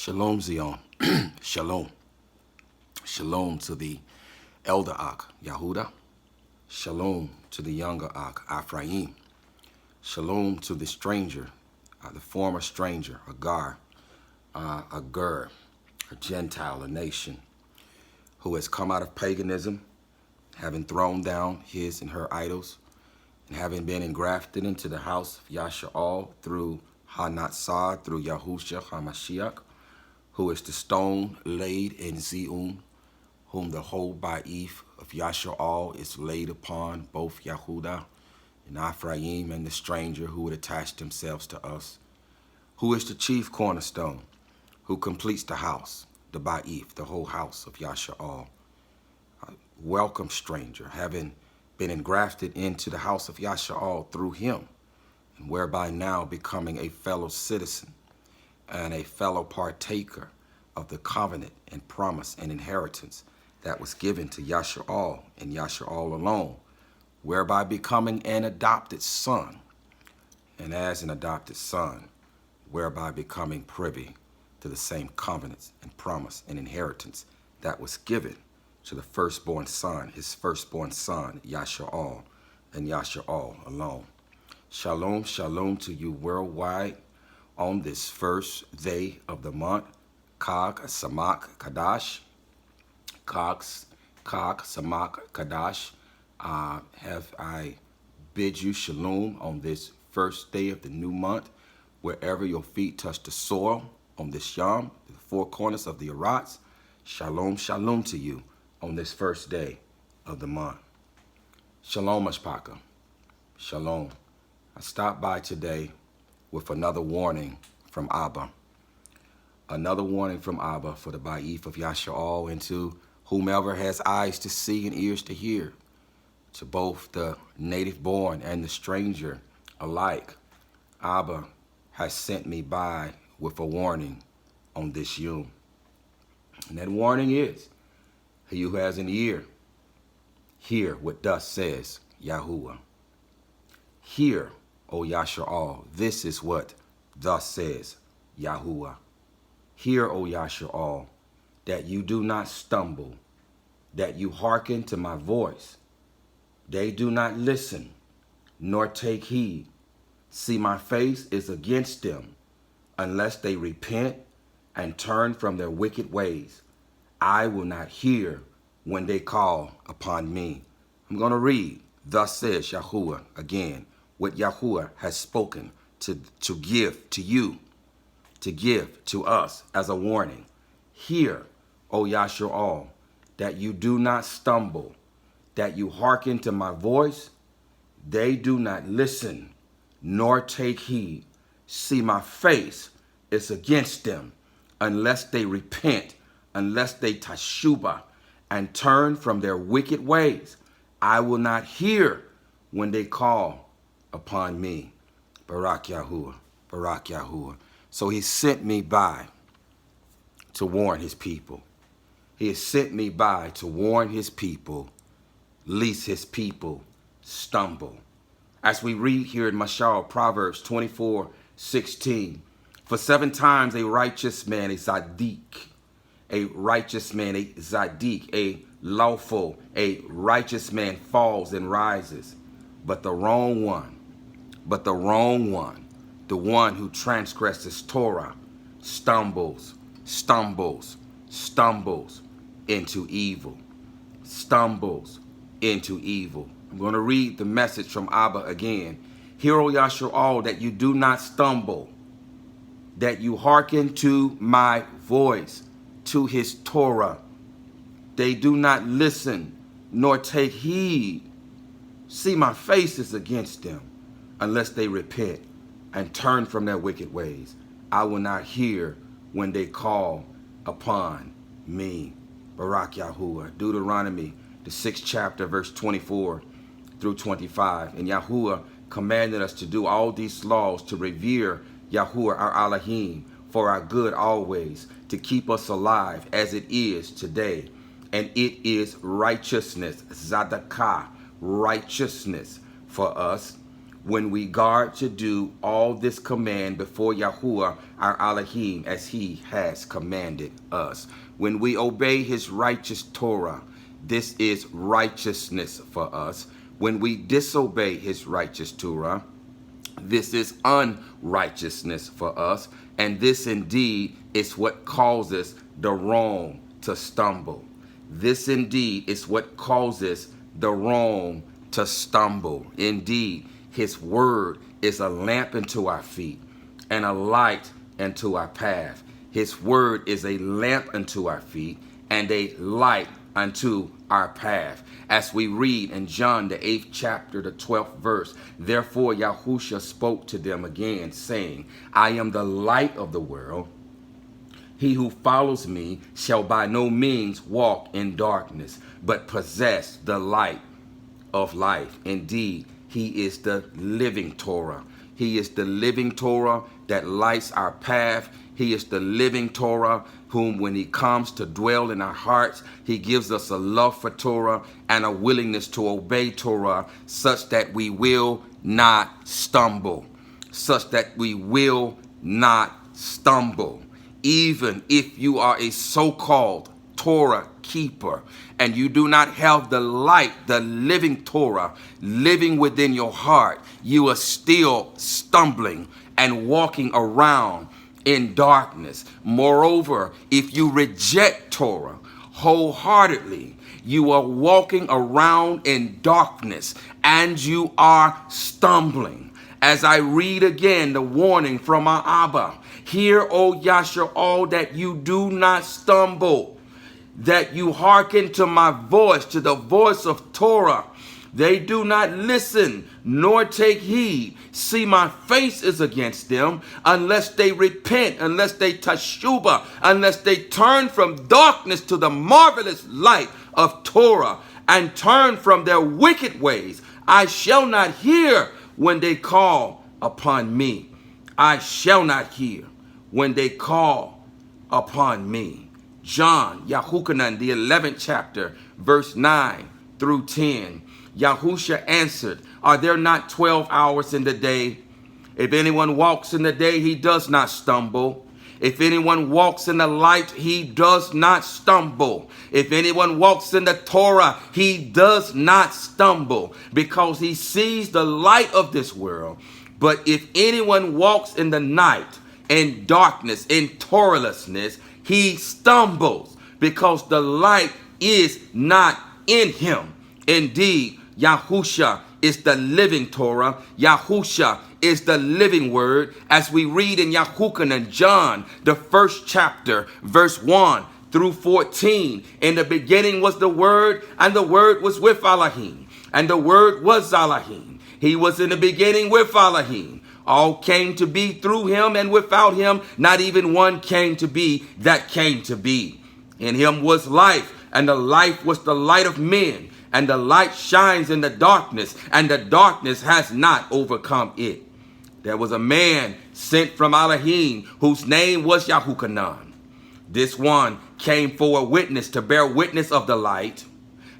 Shalom, Zion. Shalom. Shalom to the elder Ak, Yahudah. Shalom to the younger Ak, Ephraim. Shalom to the stranger, the former stranger, Agar, a Gur, a Gentile, a nation, who has come out of paganism, having thrown down his and her idols, and having been engrafted into the house of Yasha'al through Hanatsar, through Yahushua HaMashiach, who is the stone laid in Zion, whom the whole Ba'if of Yasha'al is laid upon, both Yahudah and Ephraim and the stranger who would attach themselves to us, who is the chief cornerstone, who completes the house, the Ba'if, the whole house of Yasha'al. Welcome, stranger, having been engrafted into the house of Yasha'al through him, and whereby now becoming a fellow citizen and a fellow partaker of the covenant and promise and inheritance that was given to Yasha'al and Yasha'al alone, whereby becoming an adopted son, and as an adopted son, whereby becoming privy to the same covenants and promise and inheritance that was given to the firstborn son, his firstborn son, Yasha'al, and Yasha'al alone. Shalom, shalom to you worldwide on this first day of the month, Kag Samak Kadash. Kag Samak Kadash. Have I bid you shalom on this first day of the new month, wherever your feet touch the soil on this Yom, the four corners of the Arats. Shalom, shalom to you on this first day of the month. Shalom, Ashpaka. Shalom. I stopped by today with another warning from Abba. Another warning from Abba for the Ba'if of Yasha'al, and to whomever has eyes to see and ears to hear, to both the native born and the stranger alike. Abba has sent me by with a warning on this Yom. And that warning is, he who has an ear, hear what thus says Yahuwah. Hear, O Yasha'al, this is what thus says Yahuwah. Hear, O Yasha'al, that you do not stumble, that you hearken to my voice. They do not listen, nor take heed. See, my face is against them, unless they repent and turn from their wicked ways. I will not hear when they call upon me. I'm going to read, thus says Yahuwah again, what Yahuwah has spoken to give to you, to give to us as a warning. Hear, O Yasha'al, that you do not stumble, that you hearken to my voice. They do not listen, nor take heed. See, my face is against them, unless they repent, unless they tashuba, and turn from their wicked ways. I will not hear when they call upon me. Barak Yahuwah, Barak Yahuwah. So he sent me by to warn his people. He has sent me by to warn his people, lest his people stumble. As we read here in Mashal, Proverbs 24:16, for 7 times a righteous man, a Zaddik, a righteous man, a Zaddik, a lawful, a righteous man falls and rises. But the wrong one, the one who transgresses Torah, stumbles into evil. Stumbles into evil. I'm going to read the message from Abba again. Hear, O Yasha'al, that you do not stumble, that you hearken to my voice, to his Torah. They do not listen, nor take heed. See, my face is against them, unless they repent and turn from their wicked ways. I will not hear when they call upon me. Barak Yahuwah. Deuteronomy, the 6th chapter, verse 24 through 25. And Yahuwah commanded us to do all these laws, to revere Yahuwah our Elohim for our good always, to keep us alive as it is today. And it is righteousness, Zadakah, righteousness for us, when we guard to do all this command before Yahuwah our Elohim as he has commanded us. When we obey his righteous Torah, this is righteousness for us. When we disobey his righteous Torah, this is unrighteousness for us. And this indeed is what causes the wrong to stumble. This indeed is what causes the wrong to stumble. Indeed, his word is a lamp unto our feet and a light unto our path. His word is a lamp unto our feet and a light unto our path. As we read in John, the 8th chapter, the 12th verse, therefore Yahushua spoke to them again, saying, I am the light of the world. He who follows me shall by no means walk in darkness, but possess the light of life. Indeed, he is the living Torah. He is the living Torah that lights our path. He is the living Torah whom when he comes to dwell in our hearts, he gives us a love for Torah and a willingness to obey Torah such that we will not stumble. Such that we will not stumble. Even if you are a so-called Torah keeper and you do not have the light, the living Torah living within your heart, you are still stumbling and walking around in darkness. Moreover, if you reject Torah wholeheartedly, you are walking around in darkness and you are stumbling. As I read again the warning from our Abba, hear, O Yasha, all that you do not stumble, that you hearken to my voice, to the voice of Torah. They do not listen nor take heed. See, my face is against them unless they repent, unless they teshuvah, unless they turn from darkness to the marvelous light of Torah and turn from their wicked ways. I shall not hear when they call upon me. I shall not hear when they call upon me. John, Yahuchanan, the 11th chapter, verse 9 through 10. Yahusha answered, are there not 12 hours in the day? If anyone walks in the day, he does not stumble. If anyone walks in the light, he does not stumble. If anyone walks in the Torah, he does not stumble, because he sees the light of this world. But if anyone walks in the night, in darkness, in Torahlessness, he stumbles, because the light is not in him. Indeed, Yahusha is the living Torah. Yahusha is the living word. As we read in Yahuchanan, John, the 1st chapter, verse 1 through 14. In the beginning was the Word, and the Word was with Elohim, and the Word was Elohim. He was in the beginning with Elohim. All came to be through him, and without him not even one came to be that came to be. In him was life, and the life was the light of men. And the light shines in the darkness, and the darkness has not overcome it. There was a man sent from Elohim whose name was Yahuchanan. This one came for a witness, to bear witness of the light,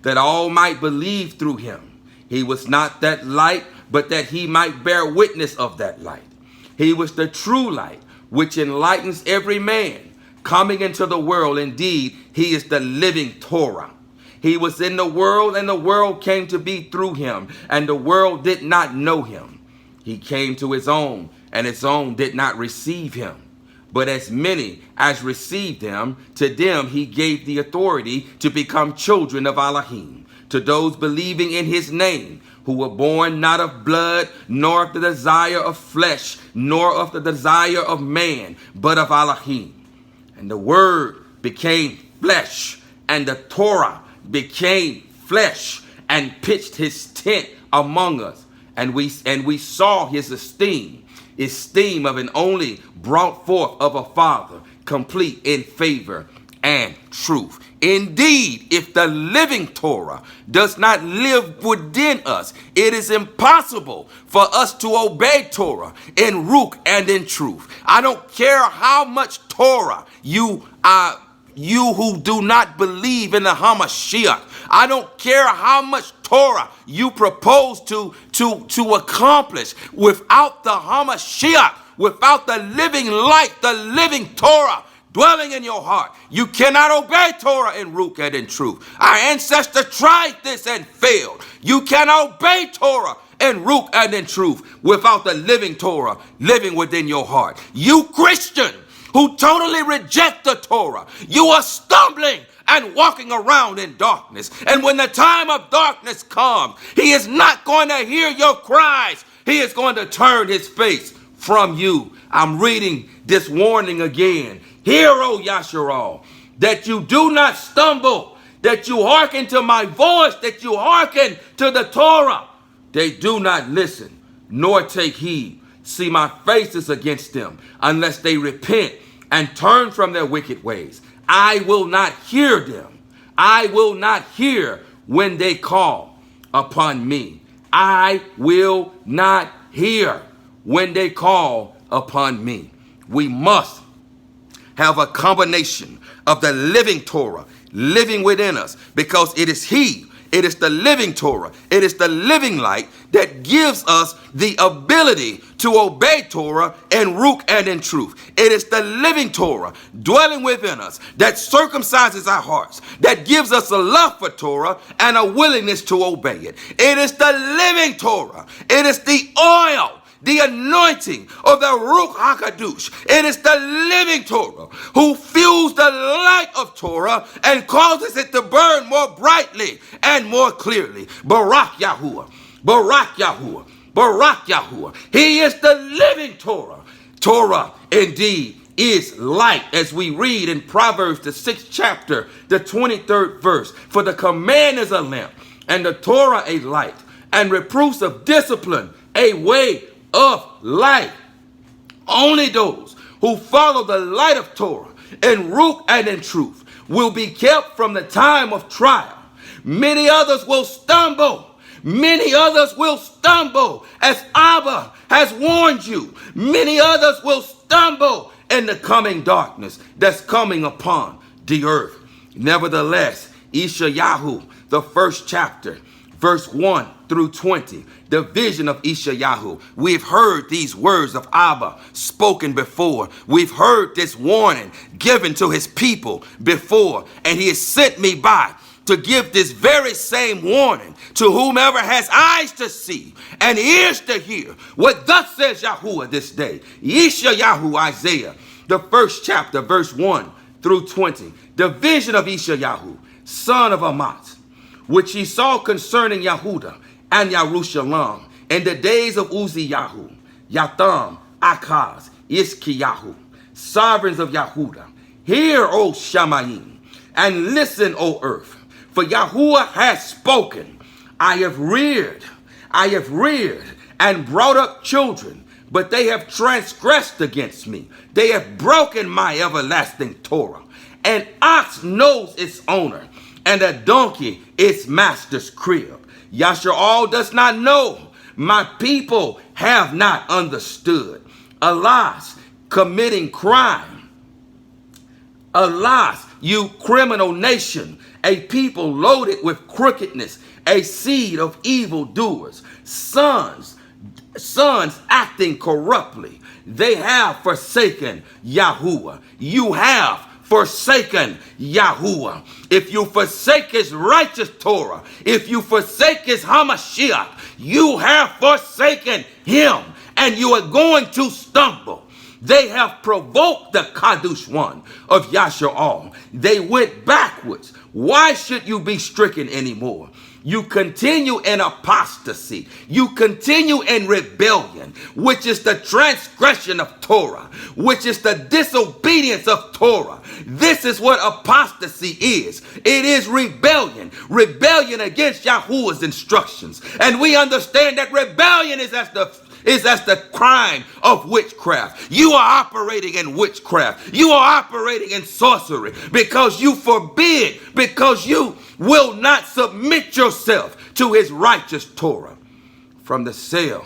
that all might believe through him. He was not that light, but that he might bear witness of that light. He was the true light, which enlightens every man coming into the world. Indeed, he is the living Torah. He was in the world, and the world came to be through him, and the world did not know him. He came to his own, and his own did not receive him. But as many as received him, to them he gave the authority to become children of Elohim, to those believing in his name, who were born not of blood, nor of the desire of flesh, nor of the desire of man, but of Elohim. And the word became flesh, and the Torah became flesh, and pitched his tent among us. And we saw his esteem of an only brought forth of a father, complete in favor and truth. Indeed, if the living Torah does not live within us, it is impossible for us to obey Torah in ruch and in truth. I don't care how much Torah you who do not believe in the Hamashiach. I don't care how much Torah you propose to accomplish without the Hamashiach, without the living light, the living Torah dwelling in your heart, you cannot obey Torah in root and in truth. Our ancestors tried this and failed. You cannot obey Torah in root and in truth without the living Torah living within your heart. You Christian who totally reject the Torah, you are stumbling and walking around in darkness. And when the time of darkness comes, he is not going to hear your cries. He is going to turn his face from you. I'm reading this warning again. Hear, O YAHUAH'S, that you do not stumble, that you hearken to my voice, that you hearken to the Torah. They do not listen, nor take heed. See, my face is against them, unless they repent and turn from their wicked ways. I will not hear them. I will not hear when they call upon me. I will not hear when they call upon me. We must have a combination of the living Torah living within us, because it is the living Torah, it is the living light that gives us the ability to obey Torah in root and in truth. It is the living Torah dwelling within us that circumcises our hearts, that gives us a love for Torah and a willingness to obey it. It is the living Torah. It is the oil, the anointing of the Ruach HaKadosh. It is the living Torah who fuels the light of Torah and causes it to burn more brightly and more clearly. Barak Yahuwah, Barak Yahuwah, Barak Yahuwah. He is the living Torah. Torah indeed is light, as we read in Proverbs, the 6th chapter, the 23rd verse. For the command is a lamp, and the Torah a light, and reproofs of discipline a way of life. Only those who follow the light of Torah in root and in truth will be kept from the time of trial. Many others will stumble. Many others will stumble, as Abba has warned you. Many others will stumble in the coming darkness that's coming upon the earth. Nevertheless, Yeshayahu, the 1st chapter, verse 1 through 20, the vision of Yeshayahu. We've heard these words of Abba spoken before. We've heard this warning given to his people before. And he has sent me by to give this very same warning to whomever has eyes to see and ears to hear what thus says Yahuwah this day. Yeshayahu, Isaiah, the 1st chapter, verse 1 through 20, the vision of Yeshayahu, son of Amat, which he saw concerning Yehudah and Yerushalayim in the days of Uzziyahu, Yatham, Akaz, Iskiyahu, sovereigns of Yehudah. Hear, O Shamayim, and listen, O earth, for Yahuwah has spoken. I have reared and brought up children, but they have transgressed against me. They have broken my everlasting Torah. An ox knows its owner, and a donkey its master's crib. YAHUAH'S does not know. My people have not understood. Alas, committing crime. Alas, you criminal nation, a people loaded with crookedness, a seed of evildoers, sons acting corruptly. They have forsaken Yahuwah. You have forsaken Yahuwah. If you forsake his righteous Torah, if you forsake his Hamashiach, you have forsaken him, and you are going to stumble. They have provoked the Kadosh one of YAHUAH'S. They went backwards. Why should you be stricken anymore? You continue in apostasy. You continue in rebellion, which is the transgression of Torah, which is the disobedience of Torah. This is what apostasy is. It is rebellion. Rebellion against Yahuwah's instructions. And we understand that rebellion is as the crime of witchcraft. You are operating in witchcraft. You are operating in sorcery because you forbid, because you will not submit yourself to his righteous Torah. From the cell,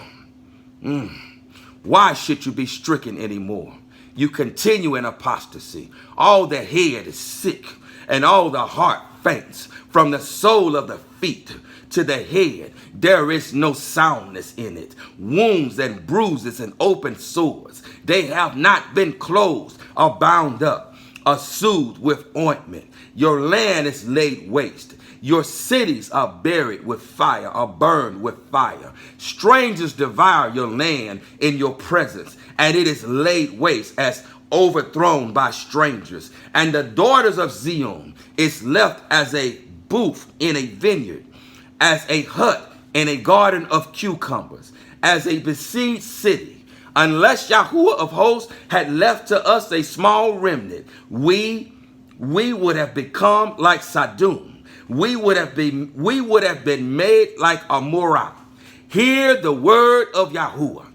why should you be stricken anymore? You continue in apostasy. All the head is sick and all the heart faints, from the sole of the feet to the head. There is no soundness in it. Wounds and bruises and open sores. They have not been closed or bound up or soothed with ointment. Your land is laid waste. Your cities are buried with fire, or burned with fire. Strangers devour your land in your presence, and it is laid waste as overthrown by strangers. And the daughters of Zion is left as a booth in a vineyard, as a hut in a garden of cucumbers, as a besieged city. Unless Yahuwah of hosts had left to us a small remnant, we would have become like Sodom. We would have been made like Amorah. Hear the word of Yahuwah.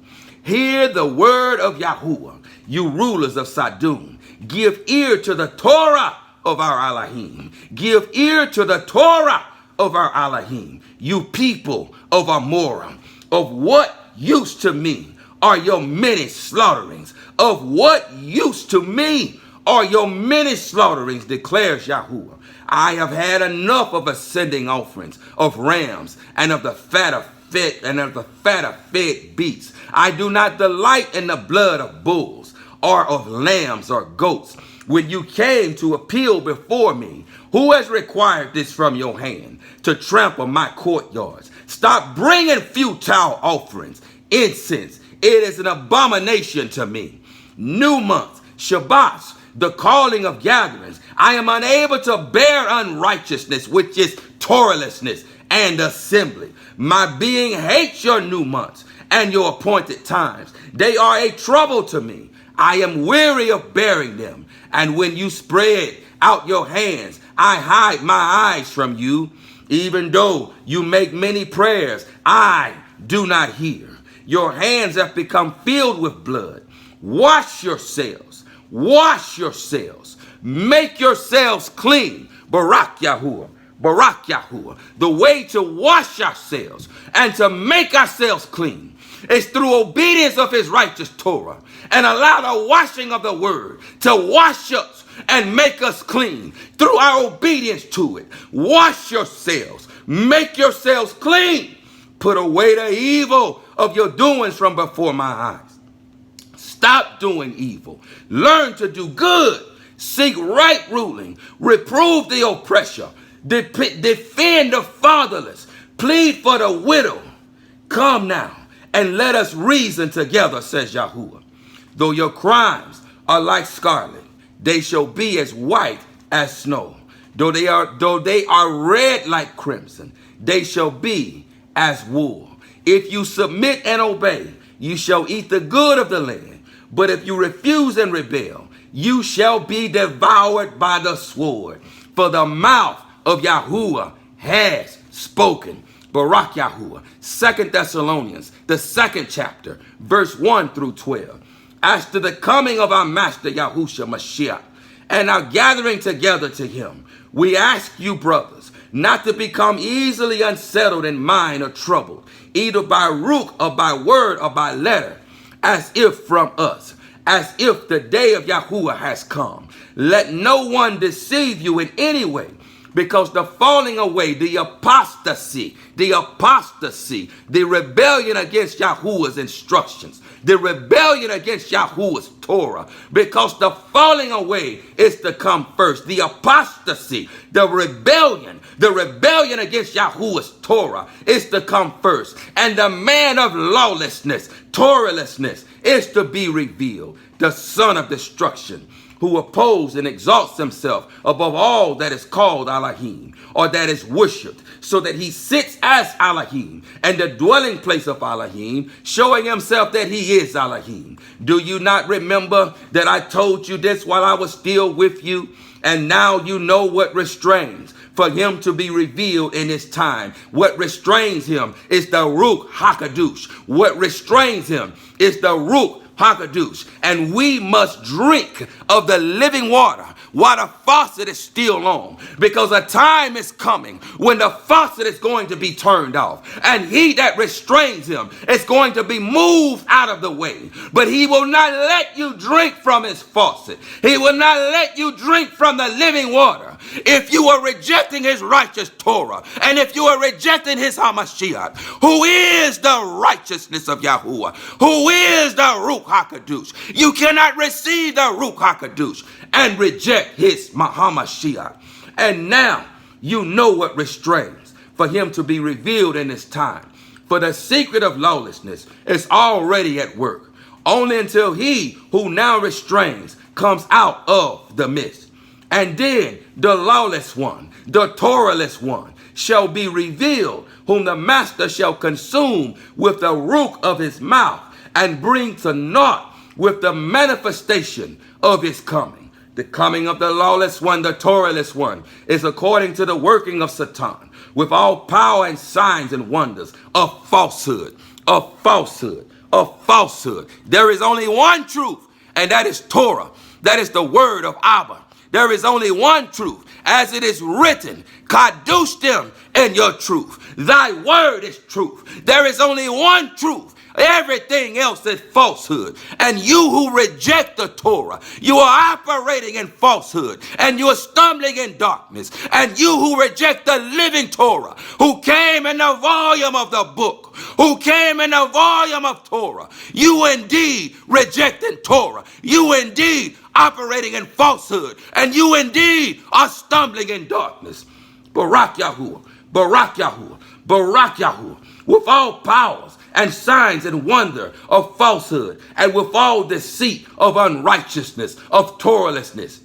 Hear the word of Yahuwah, you rulers of Sodom. Give ear to the Torah of our Elohim. Give ear to the Torah of our Elohim, you people of Amorah. Of what use to me are your many slaughterings? Of what use to me are your many slaughterings, declares Yahuwah. I have had enough of ascending offerings of rams and of the fat of fed beasts. I do not delight in the blood of bulls or of lambs or goats. When you came to appeal before me, who has required this from your hand to trample my courtyards? Stop bringing futile offerings, incense. It is an abomination to me. New months, Shabbats, the calling of gatherings. I am unable to bear unrighteousness, which is Torahlessness and assembly. My being hates your new months and your appointed times. They are a trouble to me. I am weary of bearing them. And when you spread out your hands, I hide my eyes from you. Even though you make many prayers, I do not hear. Your hands have become filled with blood. Wash yourselves. Wash yourselves. Make yourselves clean. Barak Yahuwah. Barak Yahuwah. The way to wash ourselves and to make ourselves clean is through obedience of his righteous Torah, and allow the washing of the word to wash us and make us clean through our obedience to it. Wash yourselves. Make yourselves clean. Put away the evil of your doings from before my eyes. Stop doing evil. Learn to do good. Seek right ruling. Reprove the oppressor. Defend the fatherless. Plead for the widow. Come now and let us reason together, says Yahuwah. Though your crimes are like scarlet, they shall be as white as snow. Though they are red like crimson, they shall be as wool. If you submit and obey, you shall eat the good of the land. But if you refuse and rebel, you shall be devoured by the sword. For the mouth of Yahuwah has spoken. Barak Yahuwah. 2 Thessalonians, the 2nd chapter, verse 1 through 12. As to the coming of our master Yahushua Mashiach and our gathering together to him, we ask you, brothers, not to become easily unsettled in mind or troubled, either by rook or by word or by letter, as if from us, as if the day of Yahuwah has come. Let no one deceive you in any way, because the falling away, the apostasy, the rebellion against Yahuwah's instructions, the rebellion against Yahuwah's Torah, because the falling away is to come first. The apostasy, the rebellion against Yahuwah's Torah is to come first. And the man of lawlessness, Torahlessness, is to be revealed, the son of destruction, who opposes and exalts himself above all that is called Elohim, or that is worshipped, so that he sits as Elohim and the dwelling place of Elohim, showing himself that he is Elohim. Do you not remember that I told you this while I was still with you? And now you know what restrains for him to be revealed in his time. What restrains him is the Ruach HaKadosh. What restrains him is the Ruach HaKadosh. And we must drink of the living water while the faucet is still on, because a time is coming when the faucet is going to be turned off, and he that restrains him is going to be moved out of the way. But he will not let you drink from his faucet. He will not let you drink from the living water. If you are rejecting his righteous Torah, and if you are rejecting his Hamashiach, who is the righteousness of Yahuwah, who is the Ruach HaKadosh, you cannot receive the Ruach HaKadosh and reject his Hamashiach. And now you know what restrains for him to be revealed in this time. For the secret of lawlessness is already at work, only until he who now restrains comes out of the midst. And then the lawless one, the Torahless one, shall be revealed, whom the master shall consume with the root of his mouth, and bring to naught with the manifestation of his coming. The coming of the lawless one, the Torahless one, is according to the working of Satan, with all power and signs and wonders of falsehood, of falsehood, of falsehood. There is only one truth, and that is Torah. That is the word of Abba. There is only one truth, as it is written, Kadosh them in your truth. Thy word is truth. There is only one truth. Everything else is falsehood. And you who reject the Torah, you are operating in falsehood, and you are stumbling in darkness. And you who reject the living Torah, who came in the volume of the book, who came in the volume of Torah, you indeed rejecting Torah. You indeed operating in falsehood, and you indeed are stumbling in darkness. Barak Yahuwah, Barak Yahuwah, Barak Yahuwah, with all powers and signs and wonder of falsehood, and with all deceit of unrighteousness, of Torahlessness,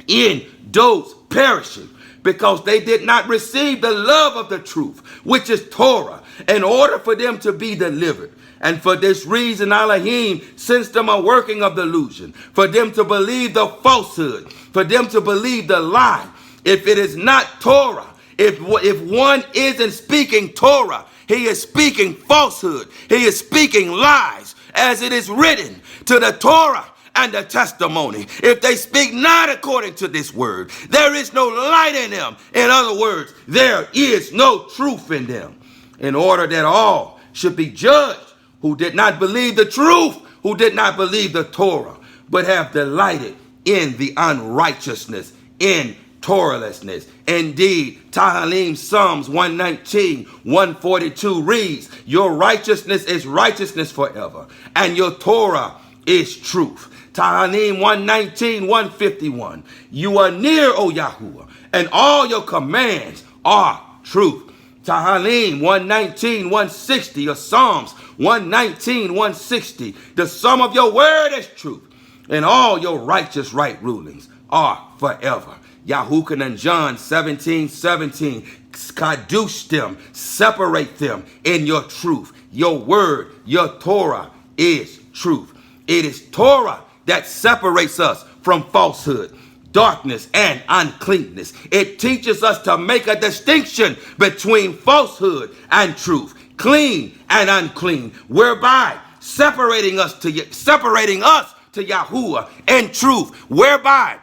in those perishing, because they did not receive the love of the truth, which is Torah, in order for them to be delivered. And for this reason, Elohim sends them a working of delusion, for them to believe the falsehood, for them to believe the lie. If it is not Torah, if one isn't speaking Torah, he is speaking falsehood. He is speaking lies, as it is written, to the Torah and the testimony. If they speak not according to this word, there is no light in them. In other words, there is no truth in them. In order that all should be judged who did not believe the truth, who did not believe the Torah, but have delighted in the unrighteousness, in Torahlessness. Indeed, Tahalim Psalms 119, 142 reads, your righteousness is righteousness forever, and your Torah is truth. Tahalim 119, 151, you are near, O Yahuwah, and all your commands are truth. Tahalim 119, 160, or Psalms 119, 160, the sum of your word is truth, and all your righteous right rulings are forever. Yahuwah and John 17, 17, kadush them, separate them in your truth. Your word, your Torah is truth. It is Torah that separates us from falsehood, darkness, and uncleanness. It teaches us to make a distinction between falsehood and truth, clean and unclean, whereby separating us to Yahuwah in truth, whereby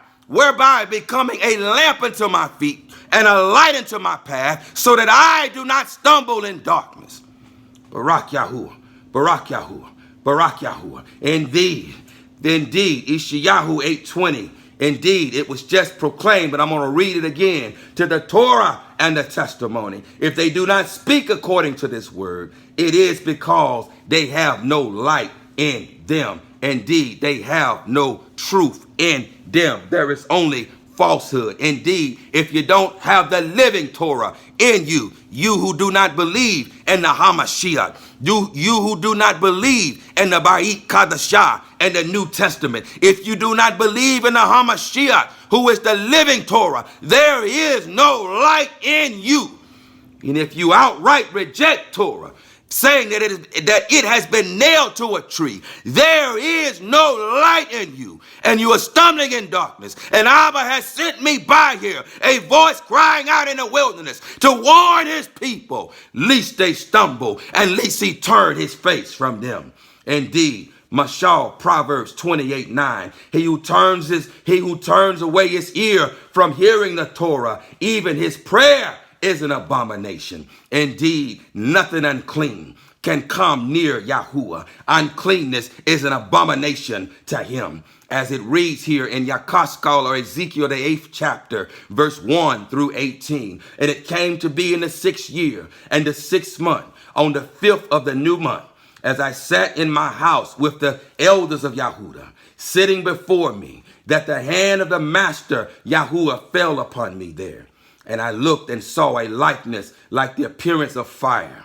becoming a lamp unto my feet and a light unto my path, so that I do not stumble in darkness. Barak Yahuwah, Barak Yahuwah, Barak Yahuwah. Indeed, Ishayahu 8:20. Indeed, it was just proclaimed, but I'm going to read it again. To the Torah and the testimony, if they do not speak according to this word, it is because they have no light in them. Indeed, they have no truth in them. There is only falsehood. Indeed, if you don't have the living Torah in you, you who do not believe in the Hamashiach, you who do not believe in the Ba'it Kadashah and the New Testament, if you do not believe in the Hamashiach, who is the living Torah, there is no light in you. And if you outright reject Torah, saying that it has been nailed to a tree, there is no light in you, and you are stumbling in darkness. And Abba has sent me by here, a voice crying out in the wilderness, to warn his people, lest they stumble, and lest he turn his face from them. Indeed, Mashal, Proverbs 28:9. He who turns away his ear from hearing the Torah, even his prayer is an abomination. Indeed, nothing unclean can come near Yahuwah. Uncleanness is an abomination to him. As it reads here in Yahawaah's or Ezekiel, the 8th chapter, verse 1 through 18. And it came to be in the 6th year and the 6th month, on the 5th of the new month, as I sat in my house with the elders of Yahudah, sitting before me, that the hand of the master Yahuwah fell upon me there. And I looked and saw a likeness like the appearance of fire.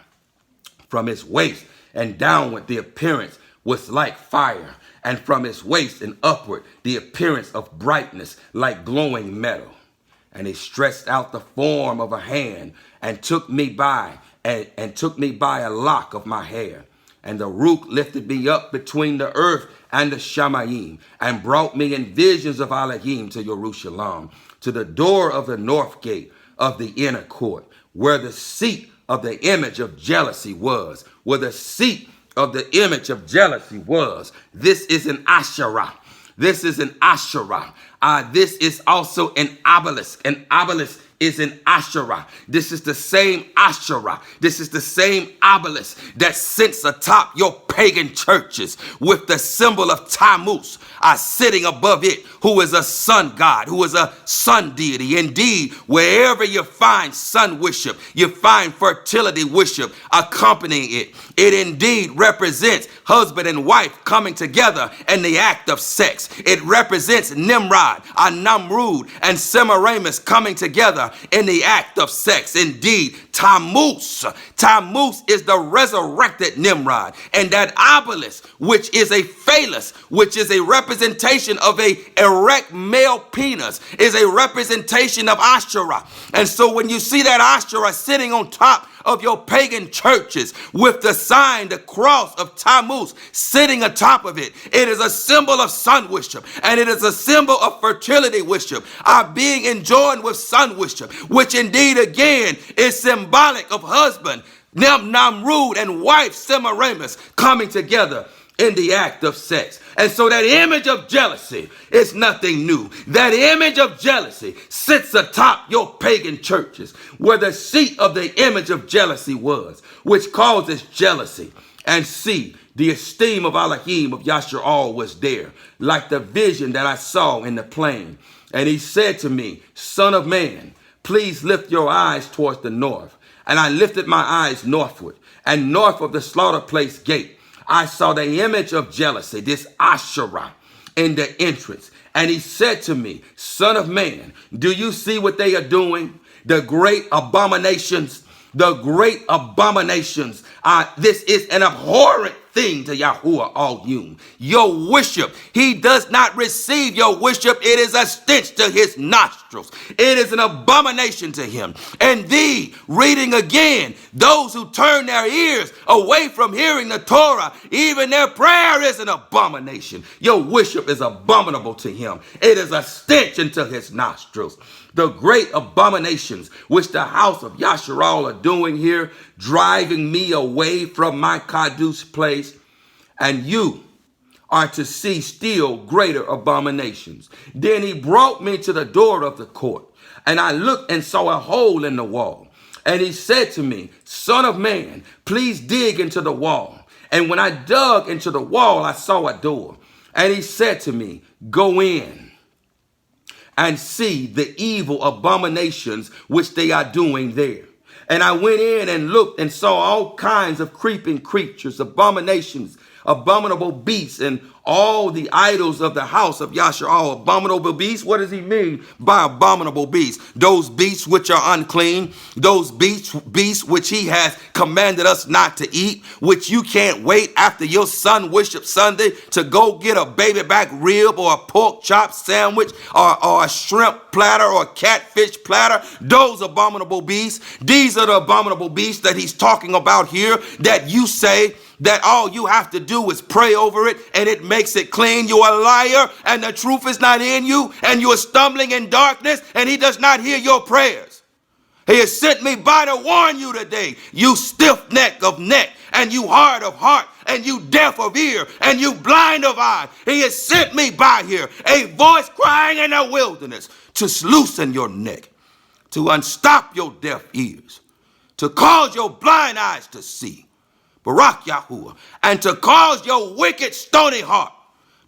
From its waist and downward the appearance was like fire, and from its waist and upward the appearance of brightness like glowing metal. And he stretched out the form of a hand and took me by a lock of my hair. And the Ruach lifted me up between the earth and the Shamayim, and brought me in visions of Elohim to Jerusalem, to the door of the north gate of the inner court, where the seat of the image of jealousy was. Where the seat of the image of jealousy was. This is an Asherah. This is an Asherah. This is also an obelisk. An obelisk is an Asherah. This is the same Asherah. This is the same obelisk that sits atop your pagan churches with the symbol of Tammuz sitting above it, who is a sun god, who is a sun deity. Indeed, wherever you find sun worship, you find fertility worship accompanying it. It indeed represents husband and wife coming together in the act of sex. It represents Nimrod, Namrud, and Semiramis coming together in the act of sex. Indeed, Tammuz is the resurrected Nimrod. And that obelisk, which is a phallus, which is a representation of a erect male penis, is a representation of Asherah. And so when you see that Asherah sitting on top of your pagan churches with the sign, the cross of Tammuz sitting atop of it, it is a symbol of sun worship, and it is a symbol of fertility worship, being enjoined with sun worship, which indeed again is symbolic of husband Namrud and wife Semiramis coming together in the act of sex. And so that image of jealousy is nothing new. That image of jealousy sits atop your pagan churches, where the seat of the image of jealousy was, which causes jealousy. And see, the esteem of Elohim of Yashar'al was there, like the vision that I saw in the plain. And he said to me, Son of man, please lift your eyes towards the north. And I lifted my eyes northward, and north of the slaughter place gate, I saw the image of jealousy, this Asherah, in the entrance. And he said to me, Son of man, do you see what they are doing? The great abominations, the great abominations. This is an abhorrent thing to YAHUAH'S. Your worship, he does not receive your worship. It is a stench to his nostrils. It is an abomination to him. And thee, reading again, those who turn their ears away from hearing the Torah, even their prayer is an abomination. Your worship is abominable to him. It is a stench into his nostrils. The great abominations which the house of Yashar'al are doing here, driving me away from my Kadush place, and you are to see still greater abominations. Then he brought me to the door of the court, and I looked and saw a hole in the wall. And he said to me, Son of man, please dig into the wall. And when I dug into the wall, I saw a door. And he said to me, Go in and see the evil abominations which they are doing there. And I went in and looked and saw all kinds of creeping creatures, abominations, abominable beasts, and all the idols of the house of Yashar'al. Abominable beasts, what does he mean by abominable beasts? Those beasts which are unclean, those beasts which he has commanded us not to eat, which you can't wait after your sun worship Sunday to go get a baby back rib or a pork chop sandwich or a shrimp platter or a catfish platter. Those abominable beasts, these are the abominable beasts that he's talking about here, that you say that all you have to do is pray over it and it makes it clean. You're a liar and the truth is not in you, and you are stumbling in darkness, and he does not hear your prayers. He has sent me by to warn you today, you stiff neck of neck and you hard of heart, and you deaf of ear, and you blind of eye. He has sent me by here, a voice crying in the wilderness, to loosen your neck, to unstop your deaf ears, to cause your blind eyes to see, Barak Yahuwah, and to cause your wicked stony heart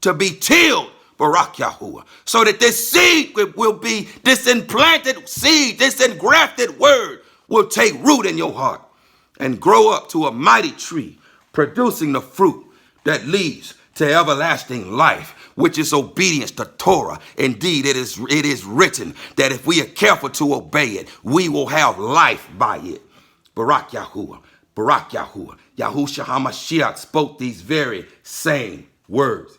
to be tilled, Barak Yahuwah, so that this seed will be, this implanted seed, this engrafted word will take root in your heart and grow up to a mighty tree, producing the fruit that leads to everlasting life, which is obedience to Torah. Indeed, it is written that if we are careful to obey it, we will have life by it. Barak Yahuwah, Barak Yahuwah. Yahushua HaMashiach spoke these very same words.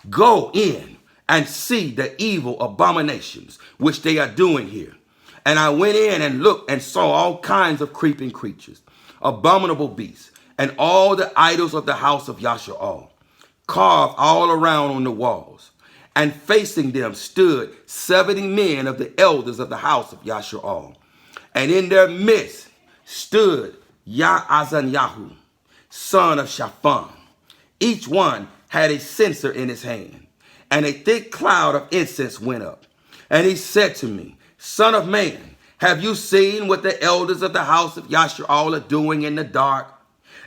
Go in and see the evil abominations which they are doing here. And I went in and looked and saw all kinds of creeping creatures, abominable beasts, and all the idols of the house of YAHUAH'S, carved all around on the walls. And facing them stood 70 men of the elders of the house of YAHUAH'S. And in their midst stood Yaazanyahu, son of Shaphan. Each one had a censer in his hand, and a thick cloud of incense went up. And he said to me, Son of man, have you seen what the elders of the house of YAHUAH'S are doing in the dark,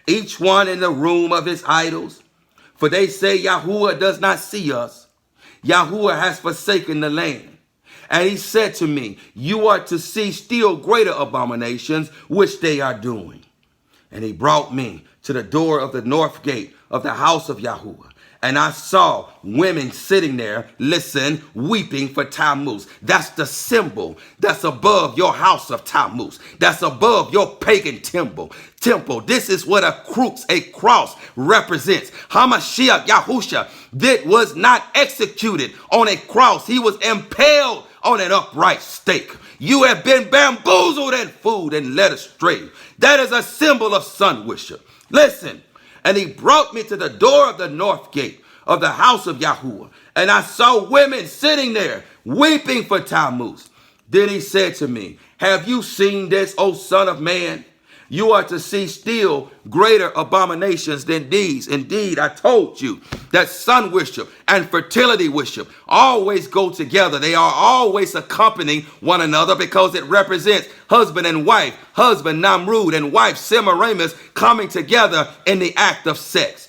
each one in the room of his idols? For they say, Yahuwah does not see us. Yahuwah has forsaken the land. And he said to me, you are to see still greater abominations which they are doing. And he brought me to the door of the north gate of the house of Yahuwah. And I saw women sitting there, listen, weeping for Tammuz. That's the symbol that's above your house of Tammuz. That's above your pagan temple. This is what a cross represents. Hamashiach Yahusha was not executed on a cross. He was impaled on an upright stake. You have been bamboozled and fooled and led astray. That is a symbol of sun worship. Listen. And he brought me to the door of the north gate of the house of Yahuwah. And I saw women sitting there weeping for Tammuz. Then he said to me, have you seen this, O son of man? You are to see still greater abominations than these. Indeed, I told you that sun worship and fertility worship always go together. They are always accompanying one another because it represents husband and wife, husband Namrud and wife Semiramis coming together in the act of sex.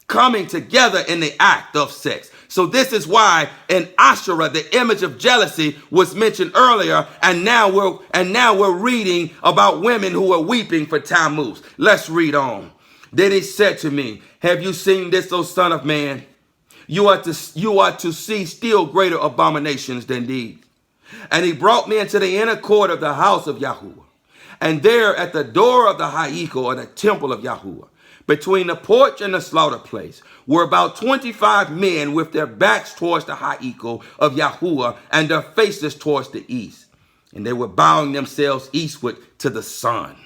Coming together in the act of sex. So this is why in Asherah, the image of jealousy was mentioned earlier, and now we're reading about women who are weeping for Tammuz. Let's read on. Then he said to me, have you seen this, O son of man? You are to see still greater abominations than these. And he brought me into the inner court of the house of Yahuwah. And there at the door of the Ha'ikal, or the temple of Yahuwah, between the porch and the slaughter place, were about 25 men with their backs towards the Ha'ikal of Yahuwah and their faces towards the east. And they were bowing themselves eastward to the sun.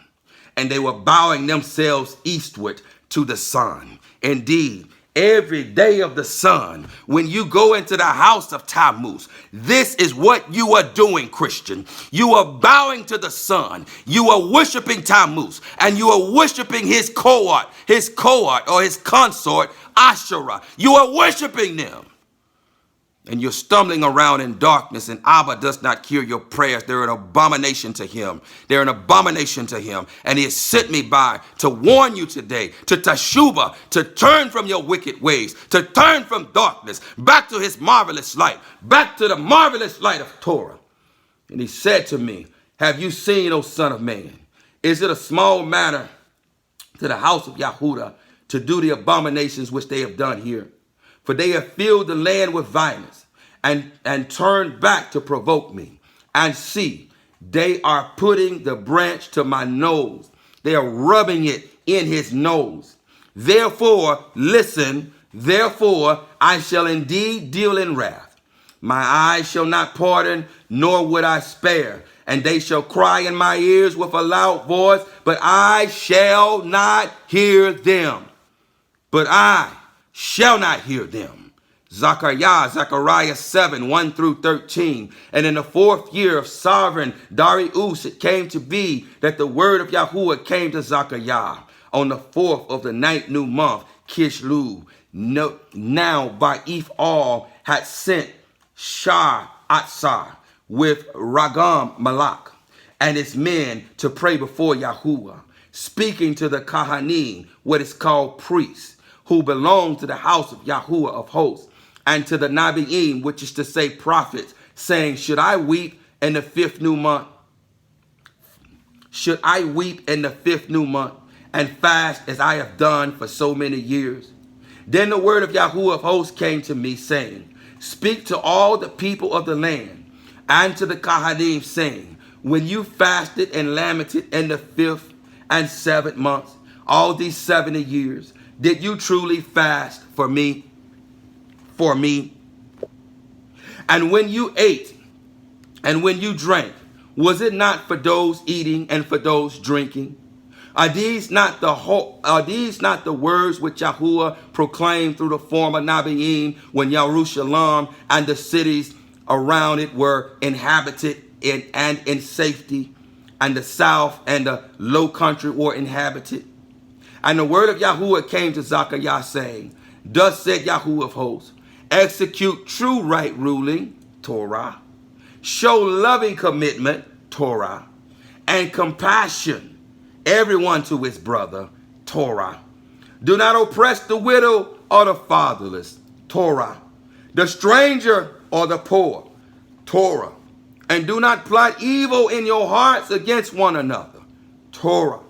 And they were bowing themselves eastward to the sun. Indeed, every day of the sun, when you go into the house of Tammuz, this is what you are doing, Christian. You are bowing to the sun. You are worshiping Tammuz, and you are worshiping his cohort or his consort, Asherah. You are worshiping them. And you're stumbling around in darkness, and Abba does not hear your prayers. They're an abomination to him. They're an abomination to him. And he has sent me by to warn you today, to teshuvah, to turn from your wicked ways, to turn from darkness, back to his marvelous light, back to the marvelous light of Torah. And he said to me, have you seen, O son of man? Is it a small matter to the house of Yahudah to do the abominations which they have done here? For they have filled the land with violence and turned back to provoke me. And see, they are putting the branch to my nose. They are rubbing it in his nose. Therefore, listen, therefore I shall indeed deal in wrath. My eyes shall not pardon, nor would I spare. And they shall cry in my ears with a loud voice, but I shall not hear them. But I shall not hear them. Zechariah 7, 1 through 13. And in the 4th year of sovereign Darius, it came to be that the word of Yahuwah came to Zechariah, on the 4th of the 9th new month, Kishlu. Now by all had sent Shah Atzar with Ragam Malak and his men to pray before Yahuwah, speaking to the Kahanim, what is called priests, who belong to the house of Yahuwah of hosts, and to the Nabiim, which is to say prophets, saying, should I weep in the 5th new month? Should I weep in the 5th new month and fast as I have done for so many years? Then the word of Yahuwah of hosts came to me, saying, speak to all the people of the land and to the Kahanim, saying, when you fasted and lamented in the 5th and 7th months, all these 70 years, did you truly fast for me? For me? And when you ate and when you drank, was it not for those eating and for those drinking? Are these not the words which Yahuwah proclaimed through the former Nabiim when Yerushalayim and the cities around it were inhabited and in safety, and the south and the low country were inhabited? And the word of Yahuwah came to Zechariah, saying, thus said Yahuwah of hosts, execute true right ruling, Torah, show loving commitment, Torah, and compassion, everyone to his brother, Torah. Do not oppress the widow or the fatherless, Torah, the stranger or the poor, Torah. And do not plot evil in your hearts against one another, Torah.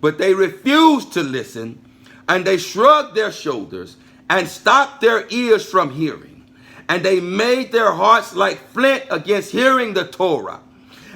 But they refused to listen, and they shrugged their shoulders and stopped their ears from hearing. And they made their hearts like flint against hearing the Torah.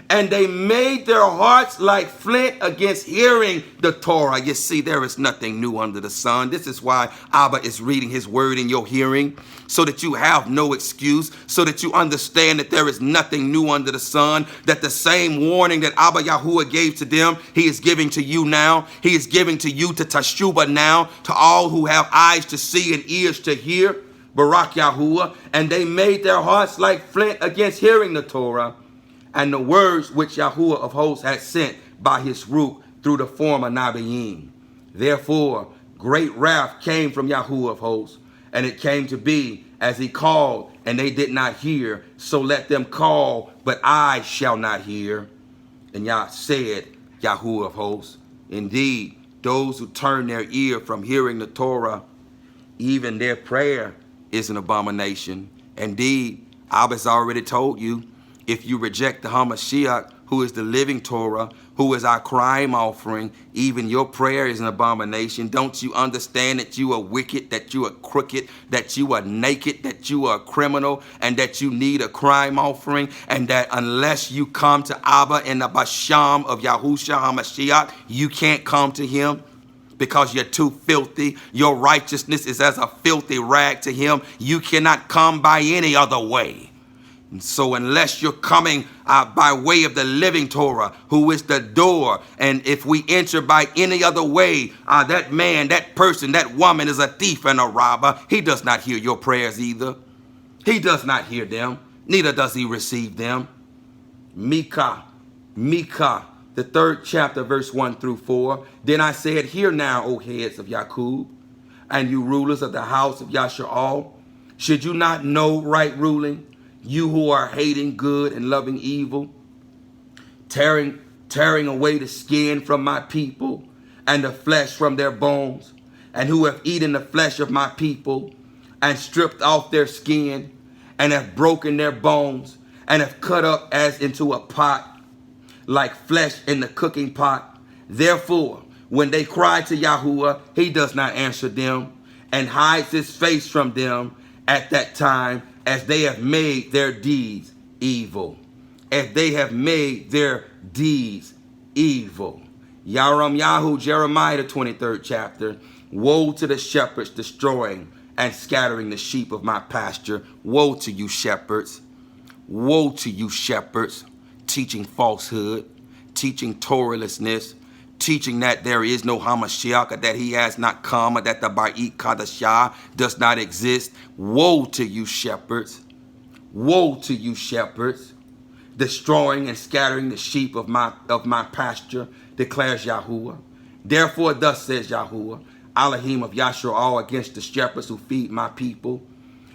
And they made their hearts like flint against hearing the Torah. You see, there is nothing new under the sun. This is why Abba is reading his word in your hearing, so that you have no excuse, so that you understand that there is nothing new under the sun, that the same warning that Abba Yahuwah gave to them, he is giving to you now. He is giving to you, to Teshuvah now, to all who have eyes to see and ears to hear. Barak Yahuwah. And they made their hearts like flint against hearing the Torah, and the words which Yahuwah of hosts had sent by his root through the former Nabiim. Therefore, great wrath came from Yahuwah of hosts, and it came to be as he called, and they did not hear. So let them call, but I shall not hear. And Yah said, Yahuwah of hosts, indeed, those who turn their ear from hearing the Torah, even their prayer is an abomination. Indeed, Abba's already told you, if you reject the HaMashiach, who is the living Torah, who is our crime offering, even your prayer is an abomination. Don't you understand that you are wicked, that you are crooked, that you are naked, that you are a criminal, and that you need a crime offering, and that unless you come to Abba in the Basham of Yahushua HaMashiach, you can't come to him? Because you're too filthy. Your righteousness is as a filthy rag to him. You cannot come by any other way. And so unless you're coming by way of the living Torah, who is the door, and if we enter by any other way, that man, that person, that woman is a thief and a robber. He does not hear your prayers either. He does not hear them. Neither does he receive them. Micah, the 3rd chapter, verse 1 through 4. Then I said, hear now, O heads of Yaqub, and you rulers of the house of Yasha'al. Should you not know right ruling? You who are hating good and loving evil, tearing away the skin from my people and the flesh from their bones, and who have eaten the flesh of my people and stripped off their skin and have broken their bones and have cut up as into a pot, like flesh in the cooking pot. Therefore, when they cry to Yahuwah, he does not answer them and hides his face from them at that time, as they have made their deeds evil. As they have made their deeds evil. Yaram Yahu, Jeremiah, the 23rd chapter. Woe to the shepherds destroying and scattering the sheep of my pasture. Woe to you, shepherds. Woe to you, shepherds, teaching falsehood, teaching Torahlessness, teaching that there is no HaMashiach, that he has not come, or that the Ba'it Kadashah does not exist. Woe to you, shepherds. Woe to you, shepherds, destroying and scattering the sheep of my pasture, declares Yahuwah. Therefore, thus says Yahuwah, Elohim of Yashar'al, against the shepherds who feed my people.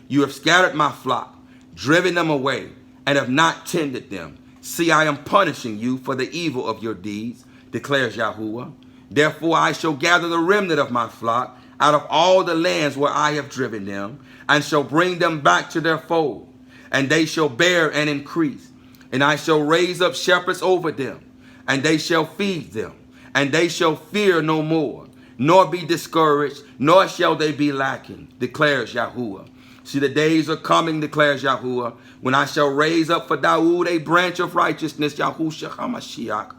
You have scattered my flock, driven them away, and have not tended them. See, I am punishing you for the evil of your deeds, declares Yahuwah. Therefore, I shall gather the remnant of my flock out of all the lands where I have driven them, and shall bring them back to their fold, and they shall bear and increase. And I shall raise up shepherds over them, and they shall feed them, and they shall fear no more, nor be discouraged, nor shall they be lacking, declares Yahuwah. See, the days are coming, declares Yahuwah, when I shall raise up for Dawood a branch of righteousness, Yahushua HaMashiach,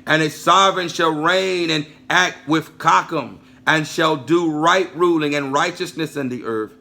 and a sovereign shall reign and act with Kakam, and shall do right ruling and righteousness in the earth.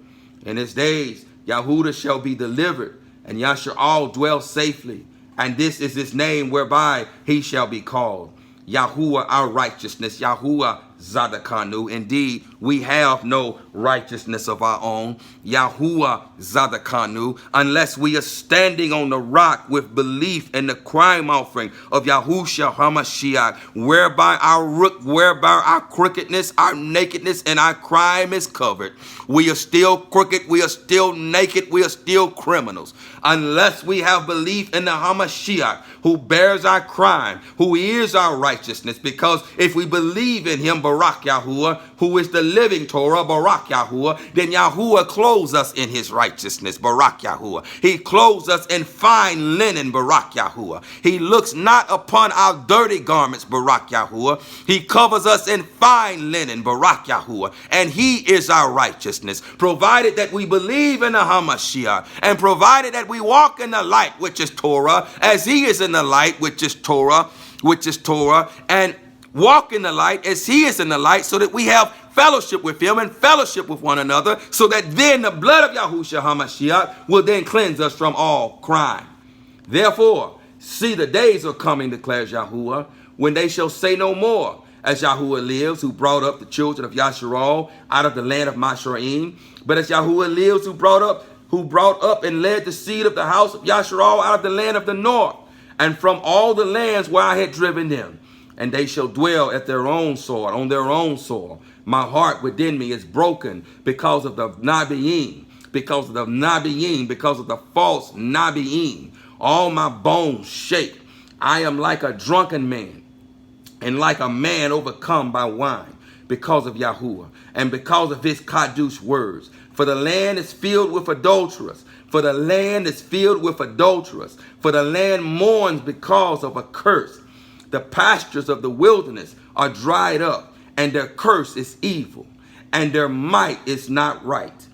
In his days, Yahudah shall be delivered, and Yashar'al dwell safely. And this is his name whereby he shall be called. Yahuwah our righteousness, Yahuwah Zadakanu. Indeed, we have no righteousness of our own, Yahuwah Zadakanu, unless we are standing on the rock with belief in the crime offering of Yahushua HaMashiach, whereby our crookedness, our nakedness, and our crime is covered. We are still crooked, we are still naked, we are still criminals, unless we have belief in the HaMashiach, who bears our crime, who is our righteousness. Because if we believe in him, Barak Yahuwah, who is the living Torah, Barak Yahuwah, then Yahuwah clothes us in his righteousness, Barak Yahuwah. He clothes us in fine linen, Barak Yahuwah. He looks not upon our dirty garments, Barak Yahuwah. He covers us in fine linen, Barak Yahuwah, and he is our righteousness, provided that we believe in the HaMashiach, and provided that we walk in the light, which is Torah, as he is in the light, which is Torah, and walk in the light as he is in the light, so that we have fellowship with him and fellowship with one another, so that then the blood of Yahushua HaMashiach will then cleanse us from all crime. Therefore, see, the days are coming, declares Yahuwah, when they shall say no more, as Yahuwah lives, who brought up the children of Yasharal out of the land of Mashraim, but as Yahuwah lives, who brought up and led the seed of the house of Yasharal out of the land of the north, and from all the lands where I had driven them. And they shall dwell at their own soil, on their own soil. My heart within me is broken because of the Nabi'im, because of the false Nabi'im. All my bones shake. I am like a drunken man, and like a man overcome by wine, because of Yahuwah, and because of his Kadush words. For the land is filled with adulterers. For the land mourns because of a curse. The pastures of the wilderness are dried up, and their curse is evil, and their might is not right.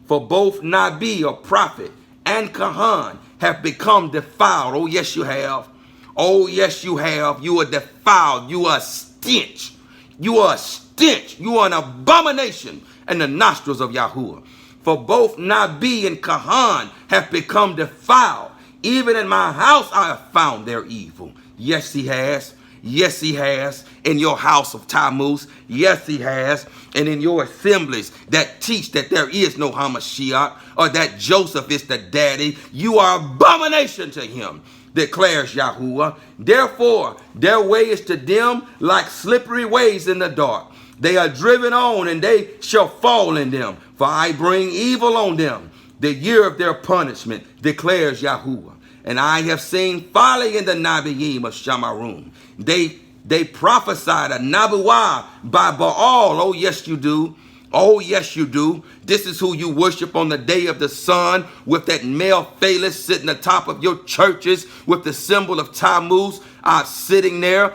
For both Nabi, or prophet, and Kahan have become defiled. Oh, yes, you have. Oh, yes, you have. You are defiled. You are a stench. You are a stench. You are an abomination in the nostrils of Yahuwah. For both Nabi and Kahan have become defiled. Even in my house I have found their evil. Yes, he has. Yes, he has. In your house of Tammuz. Yes, he has. And in your assemblies that teach that there is no Hamashiach, or that Joseph is the daddy, you are abomination to him, declares Yahuwah. Therefore, their way is to them like slippery ways in the dark. They are driven on, and they shall fall in them. For I bring evil on them, the year of their punishment, declares Yahuwah. And I have seen folly in the Nabi'im of Shamarum. They prophesied a Nabuah by Baal. Oh, yes, you do. Oh, yes, you do. This is who you worship on the day of the sun, with that male phallus sitting atop of your churches, with the symbol of Tammuz sitting there.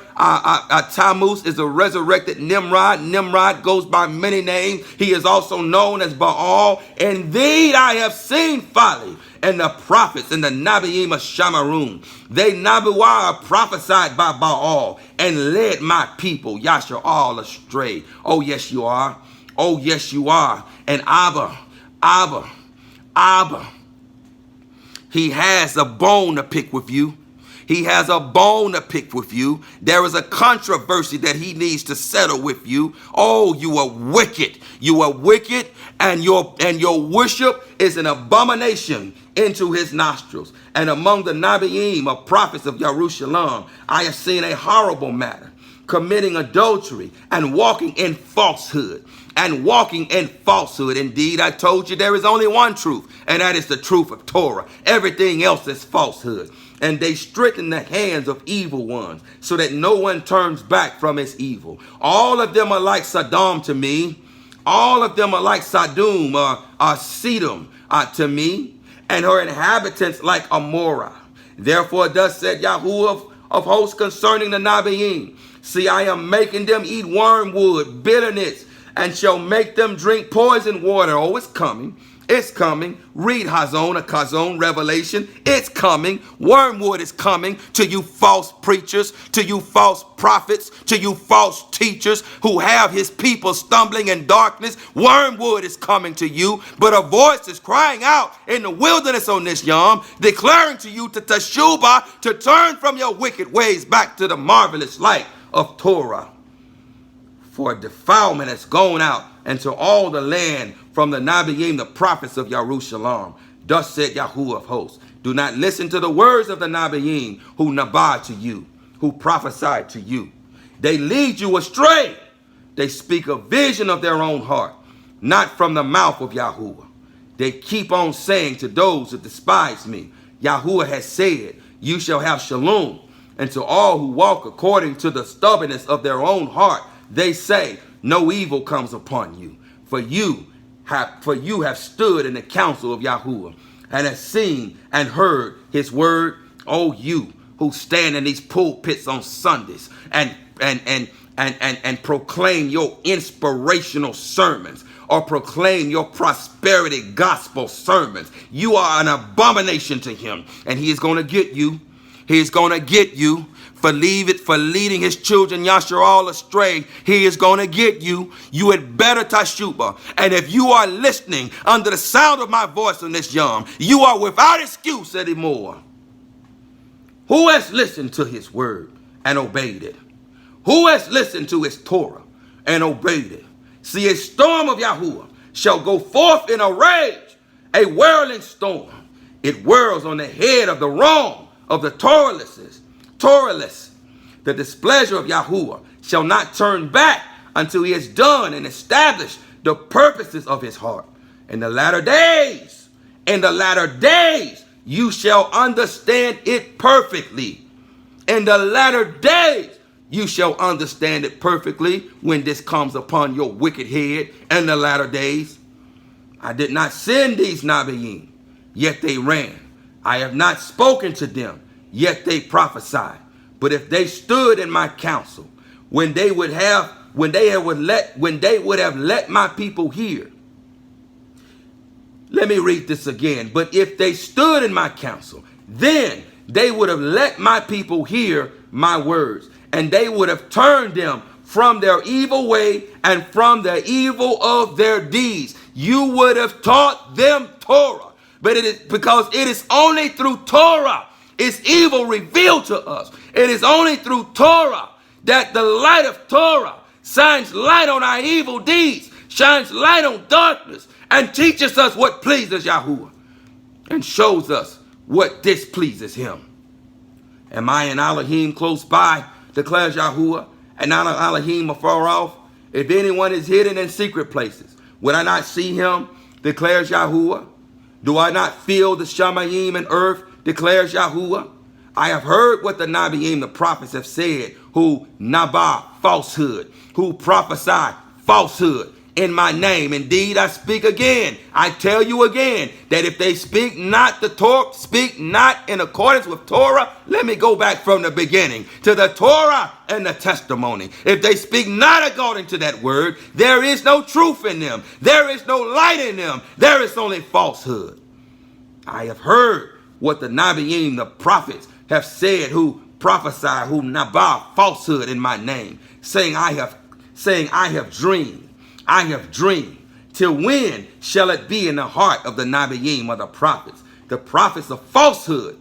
Tammuz is a resurrected Nimrod. Nimrod goes by many names. He is also known as Baal. Indeed, I have seen folly and the prophets and the Nabi'im of Shamarum. They Nabuah prophesied by Baal and led my people, Yashar'al, astray. Oh, yes, you are. Oh, yes, you are. And Abba, he has a bone to pick with you. He has a bone to pick with you. There is a controversy that he needs to settle with you. Oh, you are wicked. You are wicked, and your worship is an abomination into his nostrils. And among the Nabi'im, or prophets of Jerusalem, I have seen a horrible matter. committing adultery, and walking in falsehood. And walking in falsehood. Indeed, I told you there is only one truth, and that is the truth of Torah. Everything else is falsehood. And they strengthen the hands of evil ones, so that no one turns back from his evil. All of them are like Sodom to me. All of them are like Sodom or Sedom to me, and her inhabitants like Amorah. Therefore thus said Yahuwah of hosts concerning the Nabiim, see, I am making them eat wormwood, bitterness, and shall make them drink poison water. Oh, it's coming. It's coming. Read Hazon, Akazon, Revelation. It's coming. Wormwood is coming to you false preachers, to you false prophets, to you false teachers who have his people stumbling in darkness. Wormwood is coming to you, but a voice is crying out in the wilderness on this Yom, declaring to you to teshuvah, to turn from your wicked ways back to the marvelous light of Torah. For defilement has gone out into all the land from the Nabiim, the prophets of Yerushalayim. Thus said Yahuwah of hosts, do not listen to the words of the Nabiim who nabah to you, who prophesy to you. They lead you astray. They speak a vision of their own heart, not from the mouth of Yahuwah. They keep on saying to those who despise me, Yahuwah has said, you shall have shalom. And to all who walk according to the stubbornness of their own heart, they say, no evil comes upon you, for you have stood in the counsel of Yahuwah, and have seen and heard his word. O you who stand in these pulpits on Sundays and proclaim your inspirational sermons, or proclaim your prosperity gospel sermons, you are an abomination to him, and he is going to get you. He is going to get you. For leading his children Yasharal astray. He is going to get you. You had better teshuvah. And if you are listening under the sound of my voice on this Yom, you are without excuse anymore. Who has listened to his word and obeyed it? Who has listened to his Torah and obeyed it? See, a storm of Yahuwah shall go forth in a rage, a whirling storm. It whirls on the head of the wrong of the Torahless. The displeasure of Yahuwah shall not turn back until he has done and established the purposes of his heart. In the latter days, you shall understand it perfectly. In the latter days, you shall understand it perfectly when this comes upon your wicked head. In the latter days, I did not send these Nabiim, yet they ran. I have not spoken to them, yet they prophesied. But if they stood in my counsel, when they would have let my people hear. Let me read this again. But if they stood in my counsel, then they would have let my people hear my words, and they would have turned them from their evil way and from the evil of their deeds. You would have taught them Torah. But it is because it is only through Torah is evil revealed to us. It is only through Torah that the light of Torah shines light on our evil deeds, shines light on darkness, and teaches us what pleases Yahuwah, and shows us what displeases him. Am I an Elohim close by, declares Yahuwah, and not an Elohim afar off? If anyone is hidden in secret places, would I not see him, declares Yahuwah? Do I not feel the Shamayim and earth, declares Yahuwah? I have heard what the Nabiim, the prophets, have said, who nabah falsehood, who prophesy falsehood in my name. Indeed, I speak again. I tell you again that if they speak not the Torah, speak not in accordance with Torah, let me go back from the beginning to the Torah and the testimony. If they speak not according to that word, there is no truth in them. There is no light in them. There is only falsehood. I have heard what the Nabiim, the prophets, have said, who prophesy, who nabah falsehood in my name, saying I have dreamed. I have dreamed. Till when shall it be in the heart of the Nabiim, or the prophets of falsehood,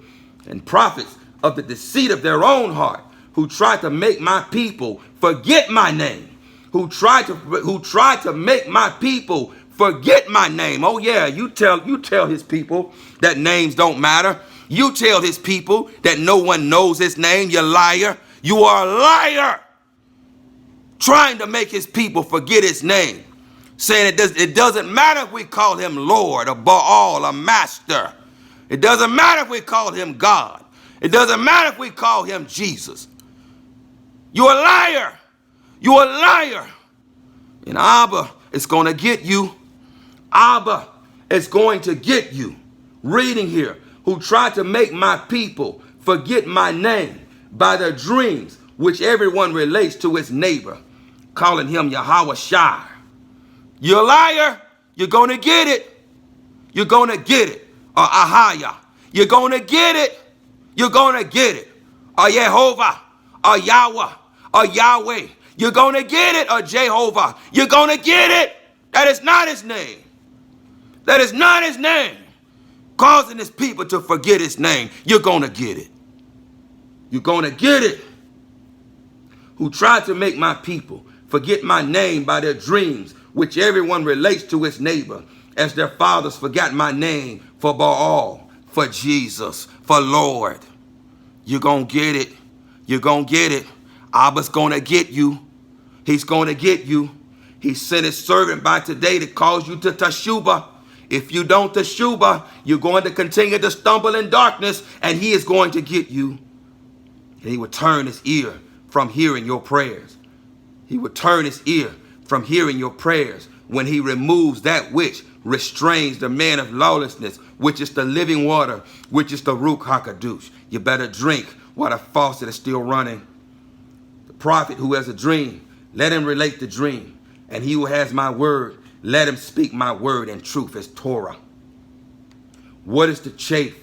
and prophets of the deceit of their own heart, who try to make my people forget my name, who try to make my people forget my name. Oh yeah, you tell his people that names don't matter. You tell his people that no one knows his name. You liar. You are a liar. trying to make his people forget his name, saying it doesn't matter if we call him Lord or Baal or Master. It doesn't matter if we call him God. It doesn't matter if we call him Jesus. You're a liar. You're a liar. And Abba is going to get you. Abba is going to get you. Reading here, who tried to make my people forget my name by their dreams, which everyone relates to his neighbor, calling him YAHUAH'S. You're a liar. You're going to get it. You're going to get it. Or Ahaya. You're going to get it. You're going to get it. Or Jehovah. Or Yahweh. Or Yahweh. You're going to get it. Or Jehovah. You're going to get it. That is not his name. That is not his name. Causing his people to forget his name. You're going to get it. You're going to get it. Who tried to make my people forget my name by their dreams, which everyone relates to his neighbor, as their fathers forgot my name for Baal, for Jesus, for Lord. You're going to get it. You're going to get it. Abba's going to get you. He's going to get you. He sent his servant by today to cause you to teshuvah. If you don't teshuvah, you're going to continue to stumble in darkness, and he is going to get you. And he will turn his ear from hearing your prayers. He will turn his ear from hearing your prayers when he removes that which restrains the man of lawlessness, which is the living water, which is the Ruach HaKadosh. You better drink while the faucet is still running. The prophet who has a dream, let him relate the dream. And he who has my word, let him speak my word in truth as Torah. What is the chaff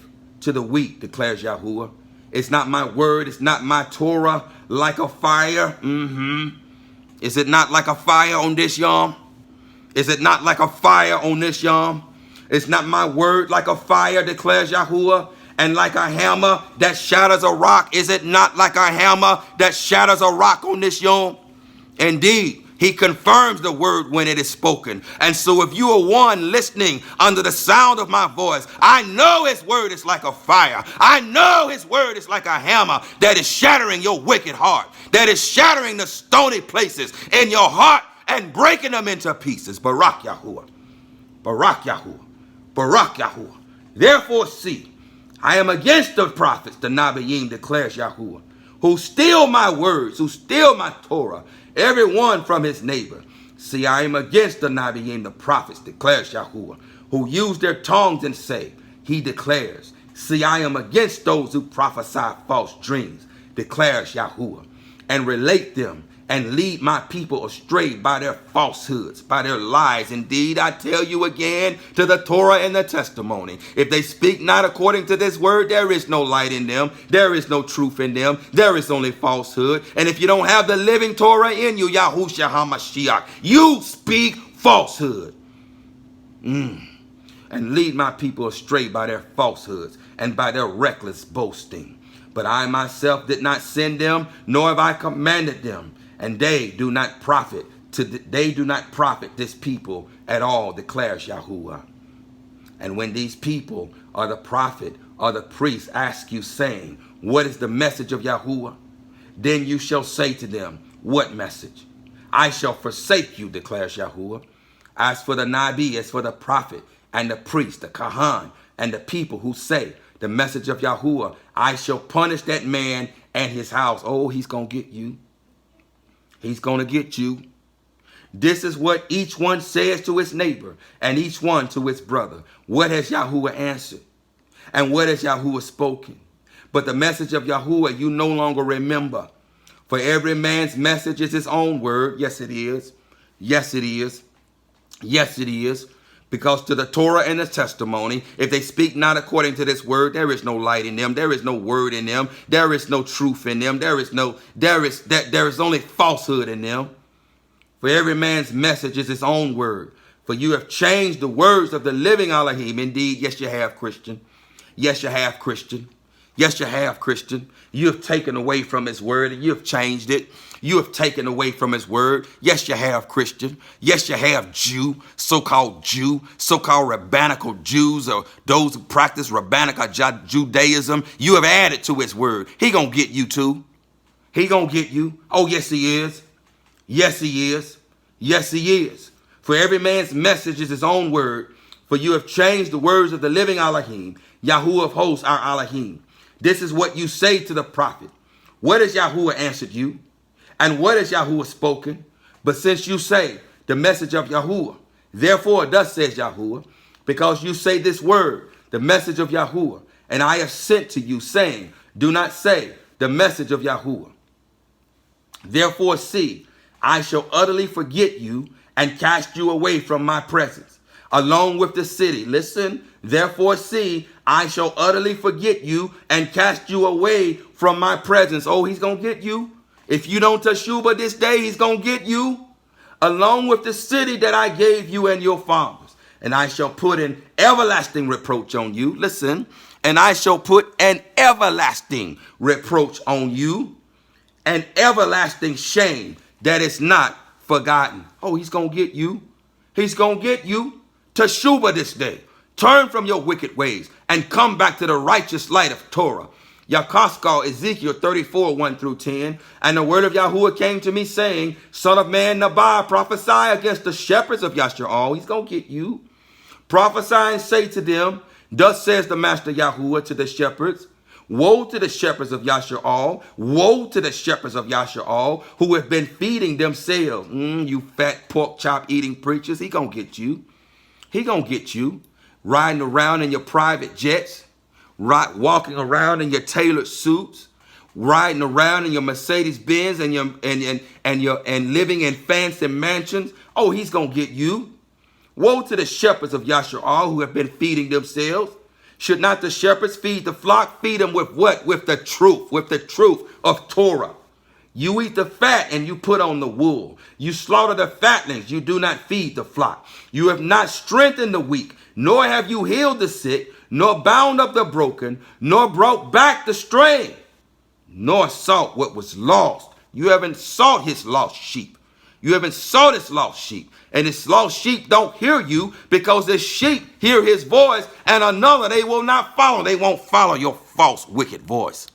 to the wheat, declares Yahuwah? It's not my word, it's not my Torah like a fire. Is it not like a fire on this yom? Is it not like a fire on this yom? It's not my word like a fire, declares Yahuwah, and like a hammer that shatters a rock. Is it not like a hammer that shatters a rock on this yom? Indeed, he confirms the word when it is spoken. And so if you are one listening under the sound of my voice, I know his word is like a fire. I know his word is like a hammer that is shattering your wicked heart, that is shattering the stony places in your heart and breaking them into pieces. Barak Yahuwah. Barak Yahuwah. Barak Yahuwah. Therefore see, I am against the prophets, the Nabiim, declares Yahuwah, who steal my words, who steal my Torah, every one from his neighbor. See, I am against the Nabiim, the prophets, declares Yahuwah, who use their tongues and say, he declares. See, I am against those who prophesy false dreams, declares Yahuwah, and relate them and lead my people astray by their falsehoods, by their lies. Indeed, I tell you again, to the Torah and the testimony, if they speak not according to this word, there is no light in them. There is no truth in them. There is only falsehood. And if you don't have the living Torah in you, Yahushua HaMashiach, you speak falsehood. And lead my people astray by their falsehoods and by their reckless boasting. But I myself did not send them, nor have I commanded them. And they do not profit this people at all, declares Yahuwah. And when these people or the prophet or the priest ask you, saying, what is the message of Yahuwah? Then you shall say to them, what message? I shall forsake you, declares Yahuwah. As for the Nabi, as for the prophet and the priest, the Kahan, and the people who say the message of Yahuwah, I shall punish that man and his house. Oh, he's going to get you. He's going to get you. This is what each one says to his neighbor and each one to his brother. What has Yahuwah answered? And what has Yahuwah spoken? But the message of Yahuwah you no longer remember. For every man's message is his own word. Yes, it is. Yes, it is. Yes, it is. Because to the Torah and the testimony, if they speak not according to this word, there is no light in them. There is no word in them. There is no truth in them. There is only falsehood in them. For every man's message is his own word. For you have changed the words of the living Elohim. Indeed, yes, you have, Christian. Yes, you have, Christian. Yes, you have, Christian. You have taken away from his word and you have changed it. You have taken away from his word. Yes, you have, Christian. Yes, you have, Jew, so-called rabbinical Jews, or those who practice rabbinical Judaism. You have added to his word. He gonna get you too. He gonna get you. Oh, yes, he is. Yes, he is. Yes, he is. For every man's message is his own word. For you have changed the words of the living Elohim, Yahuwah of hosts, our Elohim. This is what you say to the prophet. What has Yahuwah answered you? And what has Yahuwah spoken? But since you say the message of Yahuwah, therefore thus says Yahuwah, because you say this word, the message of Yahuwah, and I have sent to you, saying, do not say the message of Yahuwah. Therefore see, I shall utterly forget you and cast you away from my presence, along with the city. Listen, therefore see, I shall utterly forget you and cast you away from my presence. Oh, he's going to get you. If you don't teshuva this day, he's going to get you. Along with the city that I gave you and your fathers. And I shall put an everlasting reproach on you. Listen, and I shall put an everlasting reproach on you. An everlasting shame that is not forgotten. Oh, he's going to get you. He's going to get you. Teshuva this day. Turn from your wicked ways and come back to the righteous light of Torah. Yakoskal, Ezekiel 34, 1 through 10. And the word of Yahuwah came to me, saying, Son of man, Nabai, prophesy against the shepherds of Yashar'al. He's going to get you. Prophesy and say to them, thus says the Master Yahuwah to the shepherds, woe to the shepherds of Yashar'al, woe to the shepherds of Yashar'al who have been feeding themselves. You fat pork chop eating preachers, he gonna get you. He gonna get you. Riding around in your private jets, walking around in your tailored suits, riding around in your Mercedes Benz and living in fancy mansions. Oh, he's gonna get you. Woe to the shepherds of Yashar'al who have been feeding themselves. Should not the shepherds feed the flock? Feed them with what? With the truth of Torah. You eat the fat and you put on the wool. You slaughter the fatlings. You do not feed the flock. You have not strengthened the weak, nor have you healed the sick, nor bound up the broken, nor brought back the straying, nor sought what was lost. You haven't sought his lost sheep. You haven't sought his lost sheep. And his lost sheep don't hear you, because the sheep hear his voice, and another they will not follow. They won't follow your false, wicked voice.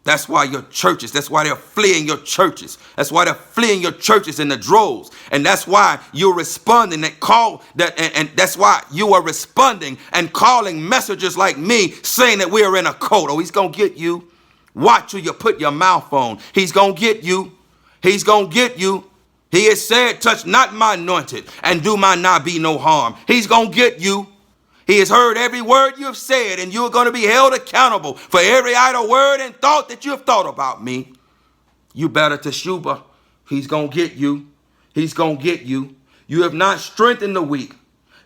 That's why your churches, that's why they're fleeing your churches. That's why they're fleeing your churches in the droves. And that's why you're responding and that's why you are responding and calling messengers like me saying that we are in a cult. Oh, he's going to get you. Watch who you put your mouth on. He's going to get you. He's going to get you. He has said, touch not my anointed and do my Nabi no harm. He's going to get you. He has heard every word you have said, and you are going to be held accountable for every idle word and thought that you have thought about me. You better teshuva. He's going to get you. He's going to get you. You have not strengthened the weak,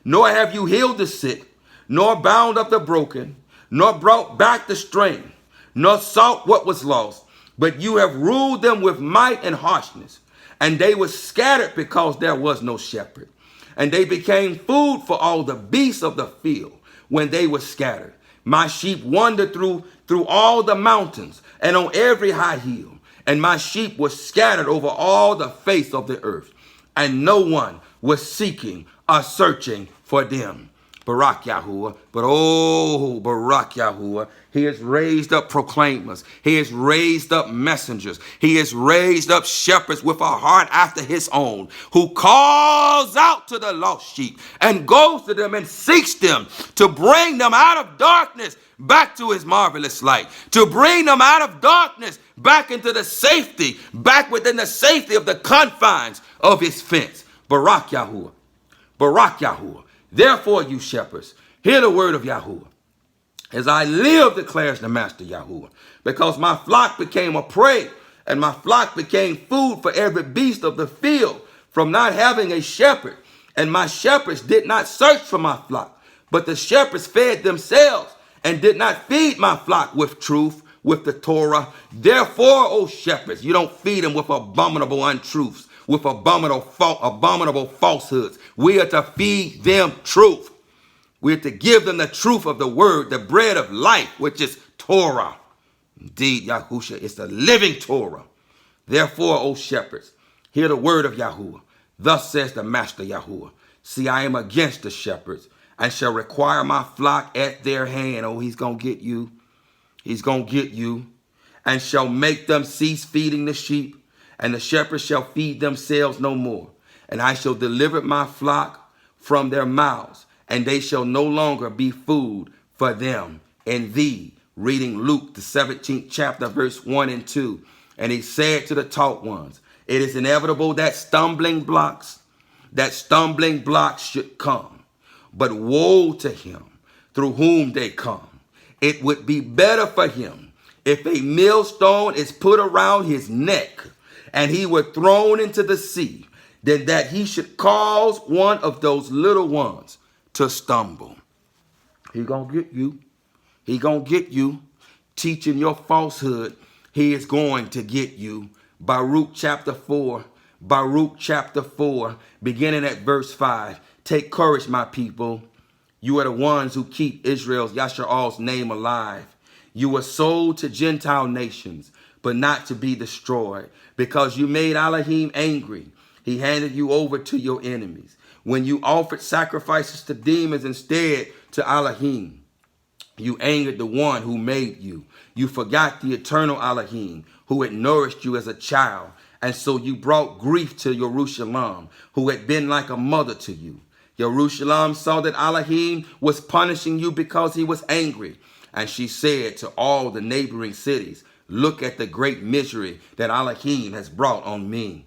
nor have you healed the sick, nor bound up the broken, nor brought back the straying, nor sought what was lost. But you have ruled them with might and harshness, and they were scattered because there was no shepherd. And they became food for all the beasts of the field when they were scattered. My sheep wandered through all the mountains and on every high hill. And my sheep were scattered over all the face of the earth. And no one was seeking or searching for them. Barak Yahuwah. But oh, Barak Yahuwah. He has raised up proclaimers. He has raised up messengers. He has raised up shepherds with a heart after his own, who calls out to the lost sheep and goes to them and seeks them to bring them out of darkness back to his marvelous light, to bring them out of darkness back into the safety, back within the safety of the confines of his fence. Barak Yahuwah. Barak Yahuwah. Therefore, you shepherds, hear the word of Yahuwah. As I live, declares the Master Yahuwah, because my flock became a prey, and my flock became food for every beast of the field, from not having a shepherd. And my shepherds did not search for my flock, but the shepherds fed themselves, and did not feed my flock with truth, with the Torah. Therefore, O shepherds, you don't feed them with abominable untruths, with abominable falsehoods. We are to feed them truth. We are to give them the truth of the word, the bread of life, which is Torah. Indeed, Yahusha is the living Torah. Therefore, O shepherds, hear the word of Yahuwah. Thus says the Master Yahuwah. See, I am against the shepherds, and shall require my flock at their hand. Oh, he's going to get you. He's going to get you. And shall make them cease feeding the sheep, and the shepherds shall feed themselves no more. And I shall deliver my flock from their mouths, and they shall no longer be food for them and thee. Reading Luke, the 17th chapter, verse 1 and 2. And he said to the taught ones, it is inevitable that stumbling blocks should come. But woe to him through whom they come. It would be better for him if a millstone is put around his neck and he were thrown into the sea, than that he should cause one of those little ones to stumble. He gonna get you. He gonna get you. Teaching your falsehood, he is going to get you. Baruch chapter 4, beginning at verse 5. Take courage, my people. You are the ones who keep Israel's YAHUAH'S name alive. You were sold to Gentile nations, but not to be destroyed, because you made Elohim angry. He handed you over to your enemies. When you offered sacrifices to demons instead to Elohim, you angered the one who made you. You forgot the eternal Elohim, who had nourished you as a child. And so you brought grief to Jerusalem, who had been like a mother to you. Jerusalem saw that Elohim was punishing you because he was angry. And she said to all the neighboring cities, look at the great misery that Elohim has brought on me.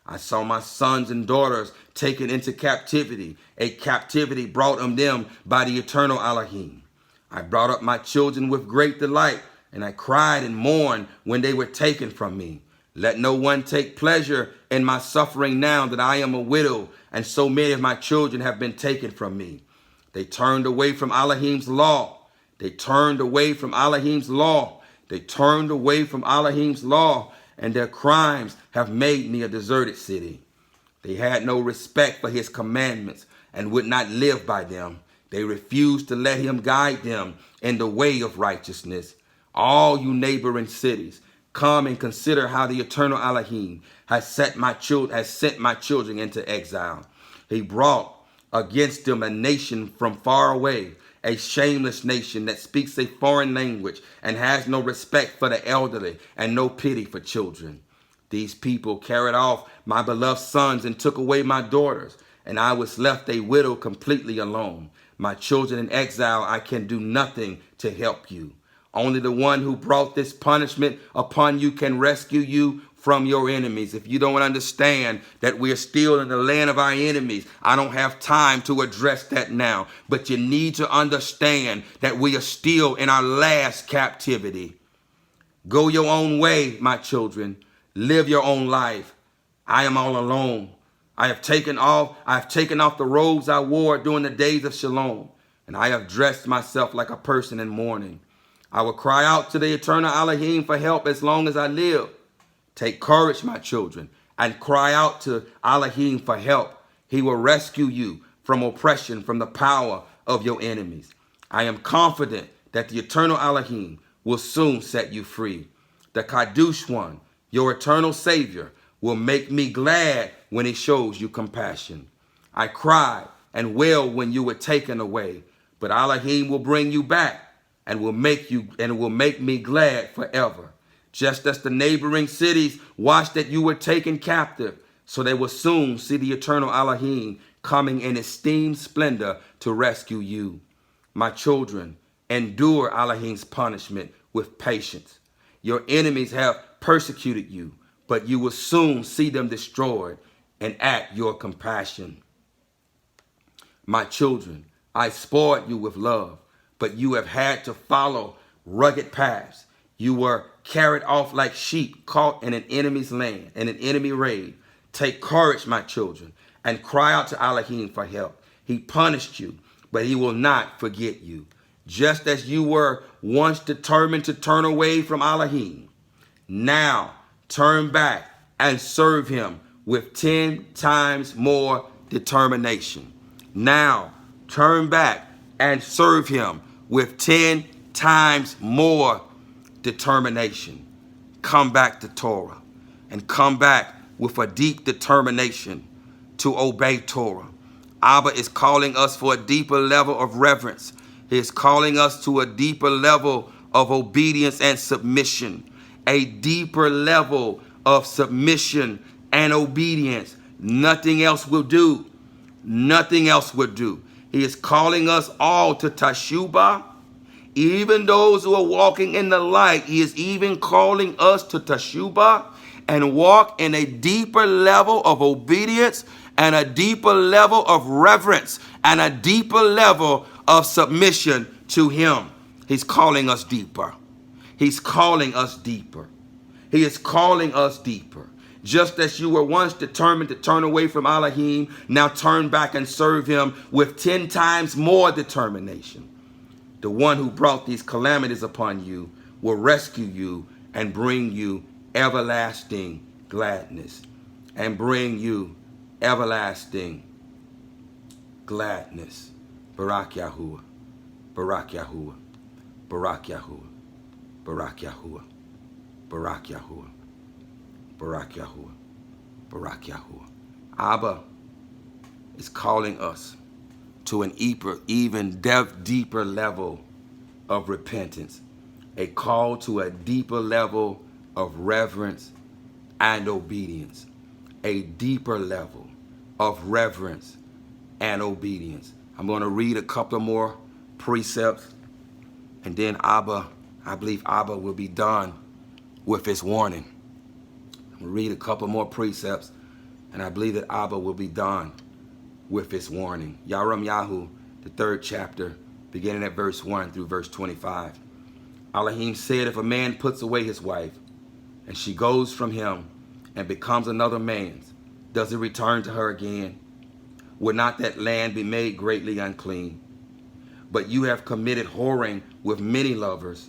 I saw my sons and daughters taken into captivity, a captivity brought on them by the eternal Elohim. I brought up my children with great delight, and I cried and mourned when they were taken from me. Let no one take pleasure in my suffering now that I am a widow, and so many of my children have been taken from me. They turned away from Elohim's law. They turned away from Elohim's law. They turned away from Elohim's law, and their crimes have made me a deserted city. They had no respect for his commandments and would not live by them. They refused to let him guide them in the way of righteousness. All you neighboring cities, come and consider how the eternal Elohim has sent my children into exile. He brought against them a nation from far away, a shameless nation that speaks a foreign language and has no respect for the elderly and no pity for children. These people carried off my beloved sons and took away my daughters, and I was left a widow completely alone. My children in exile, I can do nothing to help you. Only the one who brought this punishment upon you can rescue you from your enemies. If you don't understand that we are still in the land of our enemies, I don't have time to address that now. But you need to understand that we are still in our last captivity. Go your own way, my children. Live your own life. I am all alone. I've taken off the robes I wore during the days of Shalom, and I have dressed myself like a person in mourning. I will cry out to the eternal Elohim for help as long as I live. Take courage, my children, and cry out to Elohim for help. He will rescue you from oppression, from the power of your enemies. I am confident that the eternal Elohim will soon set you free. The Kadosh one, your eternal Savior, will make me glad when he shows you compassion. I cried and wailed when you were taken away, but Elohim will bring you back and will make me glad forever. Just as the neighboring cities watched that you were taken captive, so they will soon see the eternal Elohim coming in esteemed splendor to rescue you. My children, endure Elohim's punishment with patience. Your enemies have persecuted you, but you will soon see them destroyed and at your compassion. My children, I spoiled you with love, but you have had to follow rugged paths. You were carried off like sheep caught in an enemy's land, in an enemy raid. Take courage, my children, and cry out to Elohim for help. He punished you, but he will not forget you. Just as you were once determined to turn away from Elohim, now turn back and serve him with 10 times more determination. Now turn back and serve him with 10 times more determination. Come back to Torah and come back with a deep determination to obey Torah. Abba is calling us for a deeper level of reverence. He is calling us to a deeper level of obedience and submission, a deeper level of submission and obedience. Nothing else will do. Nothing else will do. He is calling us all to teshuvah. Even those who are walking in the light, he is even calling us to teshuvah and walk in a deeper level of obedience and a deeper level of reverence and a deeper level of submission to him. He's calling us deeper. He's calling us deeper. He is calling us deeper. Just as you were once determined to turn away from Elohim, now turn back and serve him with 10 times more determination. The one who brought these calamities upon you will rescue you and bring you everlasting gladness. And bring you everlasting gladness. Barak Yahuwah. Barak Yahuwah. Barak Yahuwah. Barak Yahuwah. Barak Yahuwah. Barak Yahuwah. Barak Yahuwah. Abba is calling us to an even deeper level of repentance. A call to a deeper level of reverence and obedience. A deeper level of reverence and obedience. I'm going to read a couple more precepts, and then I believe Abba will be done with his warning. I'm going to read a couple more precepts, and I believe that Abba will be done with his warning. Yahu, the 3rd chapter, beginning at verse 1 through verse 25. Elohim said, if a man puts away his wife, and she goes from him and becomes another man's, does he return to her again? Would not that land be made greatly unclean? But you have committed whoring with many lovers.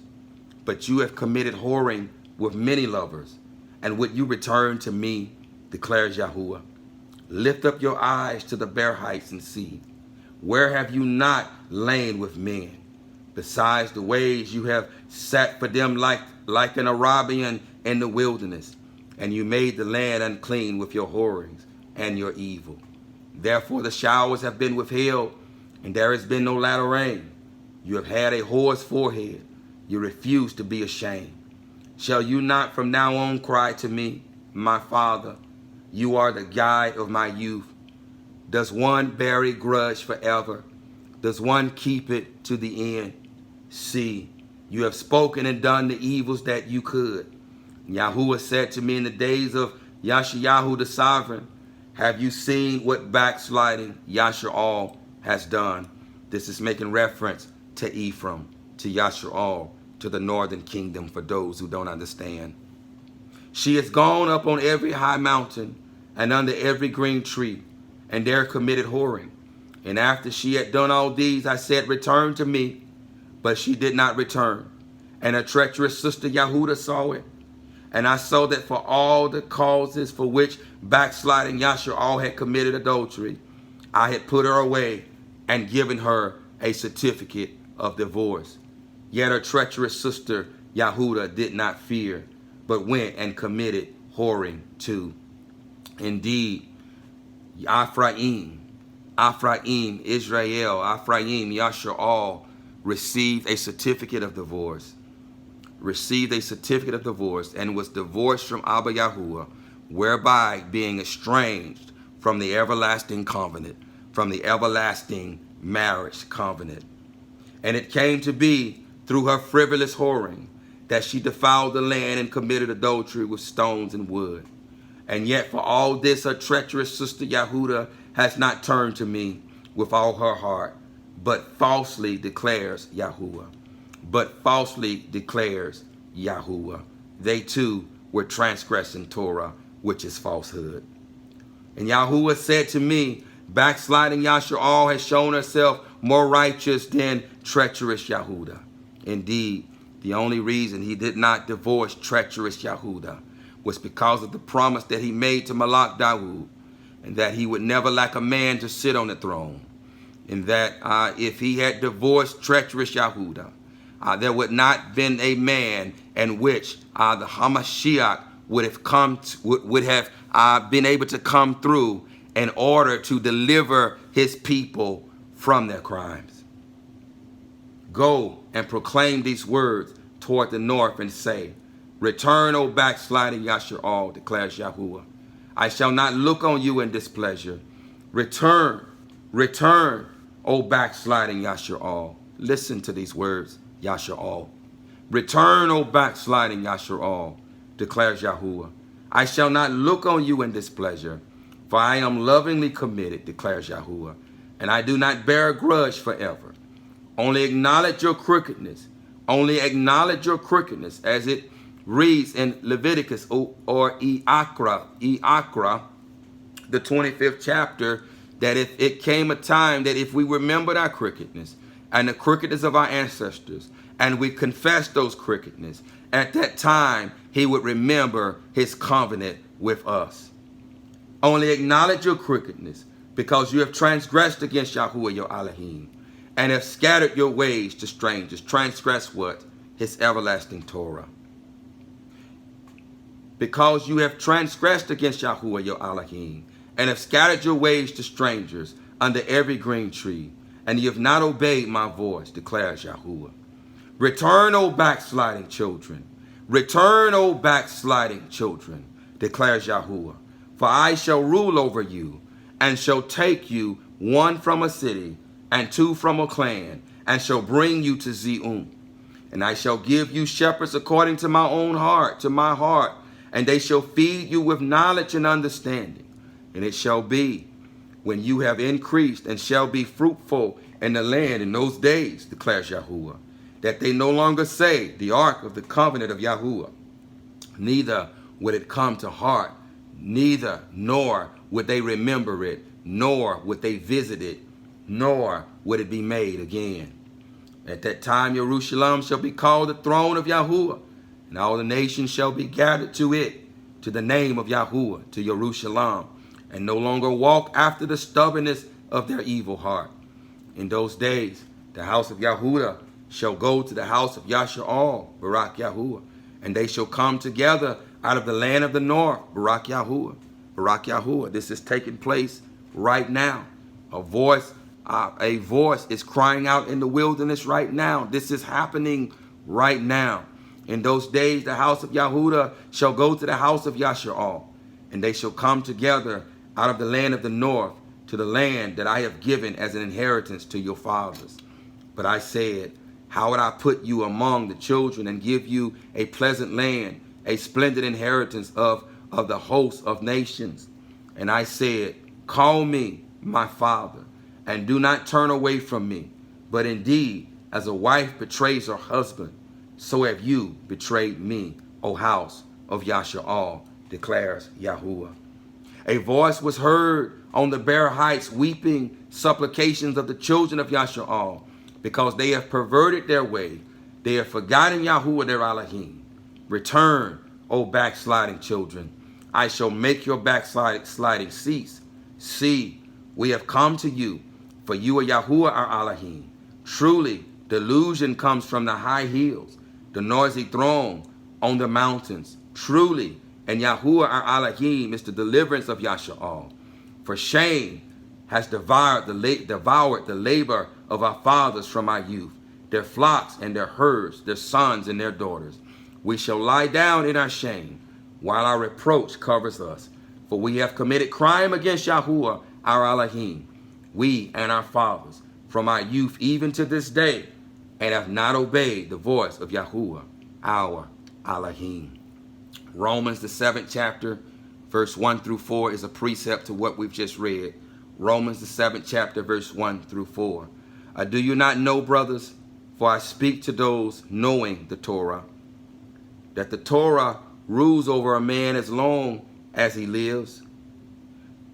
But you have committed whoring with many lovers. And would you return to me, declares Yahuwah? Lift up your eyes to the bare heights and see. Where have you not lain with men? Besides the ways you have sat for them like an Arabian in the wilderness. And you made the land unclean with your whorings and your evil. Therefore the showers have been withheld, and there has been no latter rain. You have had a whore's forehead. You refuse to be ashamed. Shall you not from now on cry to me, my Father? You are the guide of my youth. Does one bear a grudge forever? Does one keep it to the end? See, you have spoken and done the evils that you could. Yahuwah said to me in the days of Yashayahu the sovereign, have you seen what backsliding Yashar'al has done? This is making reference to Ephraim, to Yashar'al, to the northern kingdom, for those who don't understand. She has gone up on every high mountain and under every green tree, and there committed whoring. And after she had done all these, I said, return to me. But she did not return. And her treacherous sister Yahudah saw it. And I saw that for all the causes for which backsliding Yashar'al had committed adultery, I had put her away and given her a certificate of divorce. Yet her treacherous sister Yahudah did not fear, but went and committed whoring too. Indeed, Ephraim, Israel, Yashar'al received a certificate of divorce. And was divorced from Abba Yahuwah, whereby being estranged from the everlasting covenant, from the everlasting marriage covenant. And it came to be through her frivolous whoring that she defiled the land and committed adultery with stones and wood. And yet for all this her treacherous sister Yahudah has not turned to me with all her heart, but falsely declares Yahuwah. They too were transgressing Torah, which is falsehood. And Yahuwah said to me, backsliding Yashar'al has shown herself more righteous than treacherous Yahudah. Indeed, the only reason he did not divorce treacherous Yahudah was because of the promise that he made to Malach Dawood, and that he would never lack a man to sit on the throne. And that if he had divorced treacherous Yahudah, there would not been a man in which the Hamashiach would have been able to come through in order to deliver his people from their crimes. Go and proclaim these words toward the north and say, Return, O backsliding Yashar'al, declares Yahuwah. I shall not look on you in displeasure. Return, return, O backsliding Yashar'al. Listen to these words, Yashar'al. Return, O backsliding Yashar'al, declares Yahuwah. I shall not look on you in displeasure, for I am lovingly committed, declares Yahuwah, and I do not bear a grudge forever. Only acknowledge your crookedness. Only acknowledge your crookedness, as it reads in Leviticus or YAHUAH'S, the 25th chapter, that if it came a time that if we remembered our crookedness and the crookedness of our ancestors, and we confessed those crookedness, at that time he would remember his covenant with us. Only acknowledge your crookedness, because you have transgressed against Yahuwah your Elohim, and have scattered your ways to strangers. Transgress what? His everlasting Torah. Because you have transgressed against Yahuwah your Elohim, and have scattered your ways to strangers under every green tree, and you have not obeyed my voice, declares Yahuwah. Return, O backsliding children. Return, O backsliding children, declares Yahuwah. For I shall rule over you, and shall take you, one from a city, and two from a clan, and shall bring you to Zion. And I shall give you shepherds according to my own heart, to my heart, and they shall feed you with knowledge and understanding. And it shall be, when you have increased and shall be fruitful in the land in those days, declares Yahuwah, that they no longer say, the ark of the covenant of Yahuwah, neither would it come to heart, nor would they remember it, nor would they visit it, nor would it be made again. At that time Jerusalem shall be called the throne of Yahuwah, and all the nations shall be gathered to it, to the name of Yahuwah, to Jerusalem, and no longer walk after the stubbornness of their evil heart. In those days the house of Yahudah shall go to the house of Yashar'al, Barak Yahuwah, and they shall come together out of the land of the north, Barak Yahuwah, Barak Yahuwah. This is taking place right now. A voice is crying out in the wilderness right now. This is happening right now. In those days the house of Yahudah shall go to the house of Yashar'al, and they shall come together out of the land of the north to the land that I have given as an inheritance to your fathers. But I said, how would I put you among the children and give you a pleasant land, a splendid inheritance of the host of nations? And I said, call me my father, and do not turn away from me. But indeed, as a wife betrays her husband, so have you betrayed me, O house of Yashar'al, declares Yahuwah. A voice was heard on the bare heights, weeping supplications of the children of Yashar'al, because they have perverted their way. They have forgotten Yahuwah their Elohim. Return, O backsliding children. I shall make your backsliding cease. See, we have come to you, for you are Yahuwah our Elohim. Truly, delusion comes from the high hills, the noisy throng on the mountains. Truly, and Yahuwah our Elohim is the deliverance of Yashar'al. For shame has devoured the labor of our fathers from our youth, their flocks and their herds, their sons and their daughters. We shall lie down in our shame, while our reproach covers us. For we have committed crime against Yahuwah our Elohim, we and our fathers, from our youth even to this day, and have not obeyed the voice of Yahuwah our Elohim. Romans, the 7th chapter, verse 1 through 4 is a precept to what we've just read. Romans, the 7th chapter, verse 1 through 4. Do you not know, brothers, for I speak to those knowing the Torah, that the Torah rules over a man as long as he lives.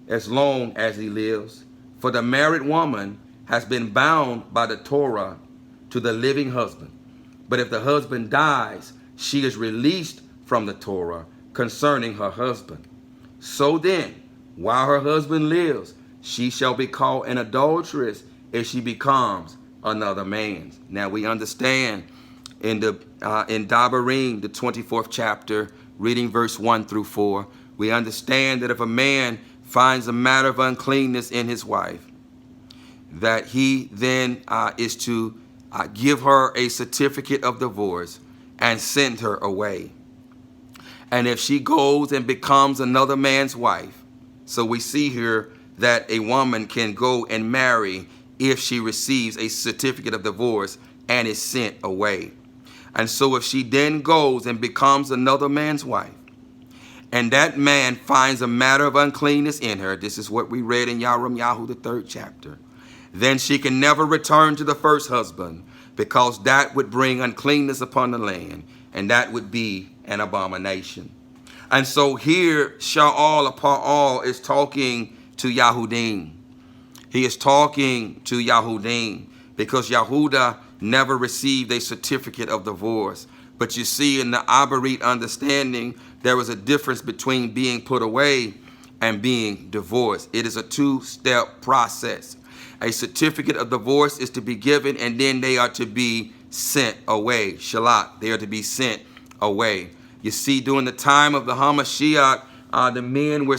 As long as he lives. For the married woman has been bound by the Torah to the living husband. But if the husband dies, she is released from the Torah concerning her husband. So then, while her husband lives, she shall be called an adulteress if she becomes another man's. Now we understand in Dabarim, the 24th chapter, reading verse 1 through 4, we understand that if a man finds a matter of uncleanness in his wife, that he then is to give her a certificate of divorce and send her away. And if she goes and becomes another man's wife, so we see here that a woman can go and marry if she receives a certificate of divorce and is sent away. And so if she then goes and becomes another man's wife, and that man finds a matter of uncleanness in her, this is what we read in YAHUAH'S, the 3rd chapter, then she can never return to the first husband, because that would bring uncleanness upon the land, and that would be an abomination. And so here, Sha'al is talking to Yahudim. He is talking to Yahudim because Yahudah never received a certificate of divorce. But you see, in the Abarit understanding, there was a difference between being put away and being divorced. It is a 2-step process. A certificate of divorce is to be given, and then they are to be sent away. Shalat, they are to be sent away. You see, during the time of the Hamashiach, the men were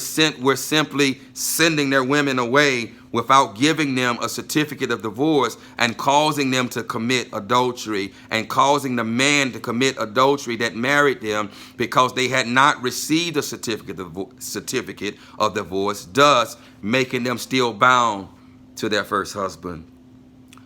simply sending their women away without giving them a certificate of divorce and causing them to commit adultery and causing the man to commit adultery that married them because they had not received a certificate of divorce, thus making them still bound to their first husband.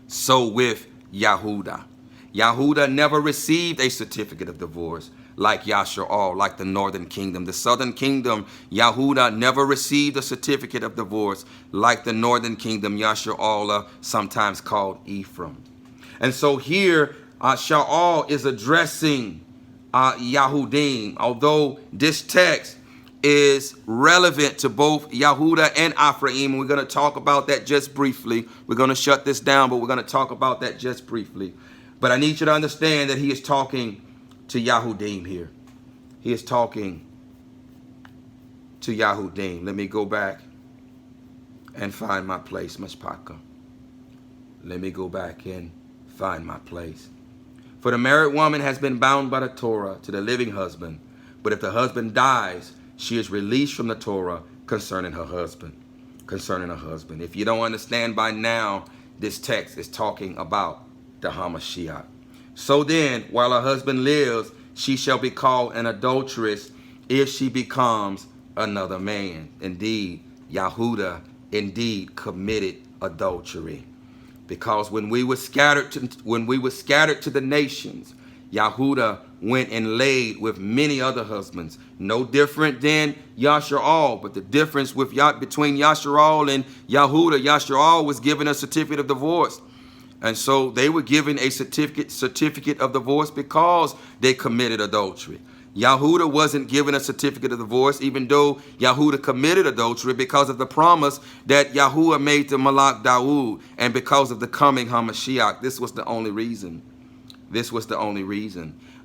So with Yahudah. Yahudah never received a certificate of divorce like Yasha'al, like the northern kingdom. The southern kingdom, Yahudah never received a certificate of divorce like the northern kingdom, Yasha'al, sometimes called Ephraim. And so here, Sha'al is addressing Yahudim, although this text is relevant to both Yahudah and Ephraim. We're going to talk about that just briefly. We're going to shut this down, but we're going to talk about that just briefly. But I need you to understand that he is talking to Yahudim here. He is talking to Yahudim. Let me go back and find my place, Mashpaka. Let me go back and find my place. For the married woman has been bound by the Torah to the living husband, but if the husband dies, she is released from the Torah concerning her husband. If you don't understand by now, this text is talking about the Hamashiach. So then, while her husband lives, she shall be called an adulteress if she becomes another man. Indeed, Yahudah indeed committed adultery. Because when we were scattered to the nations, Yahudah went and laid with many other husbands. No different than Yasha'al, but the difference between Yasha'al and Yahudah, Yasha'al was given a certificate of divorce. And so they were given a certificate of divorce because they committed adultery. Yahudah wasn't given a certificate of divorce, even though Yahudah committed adultery, because of the promise that Yahuwah made to Malak Dawood and because of the coming Hamashiach. This was the only reason.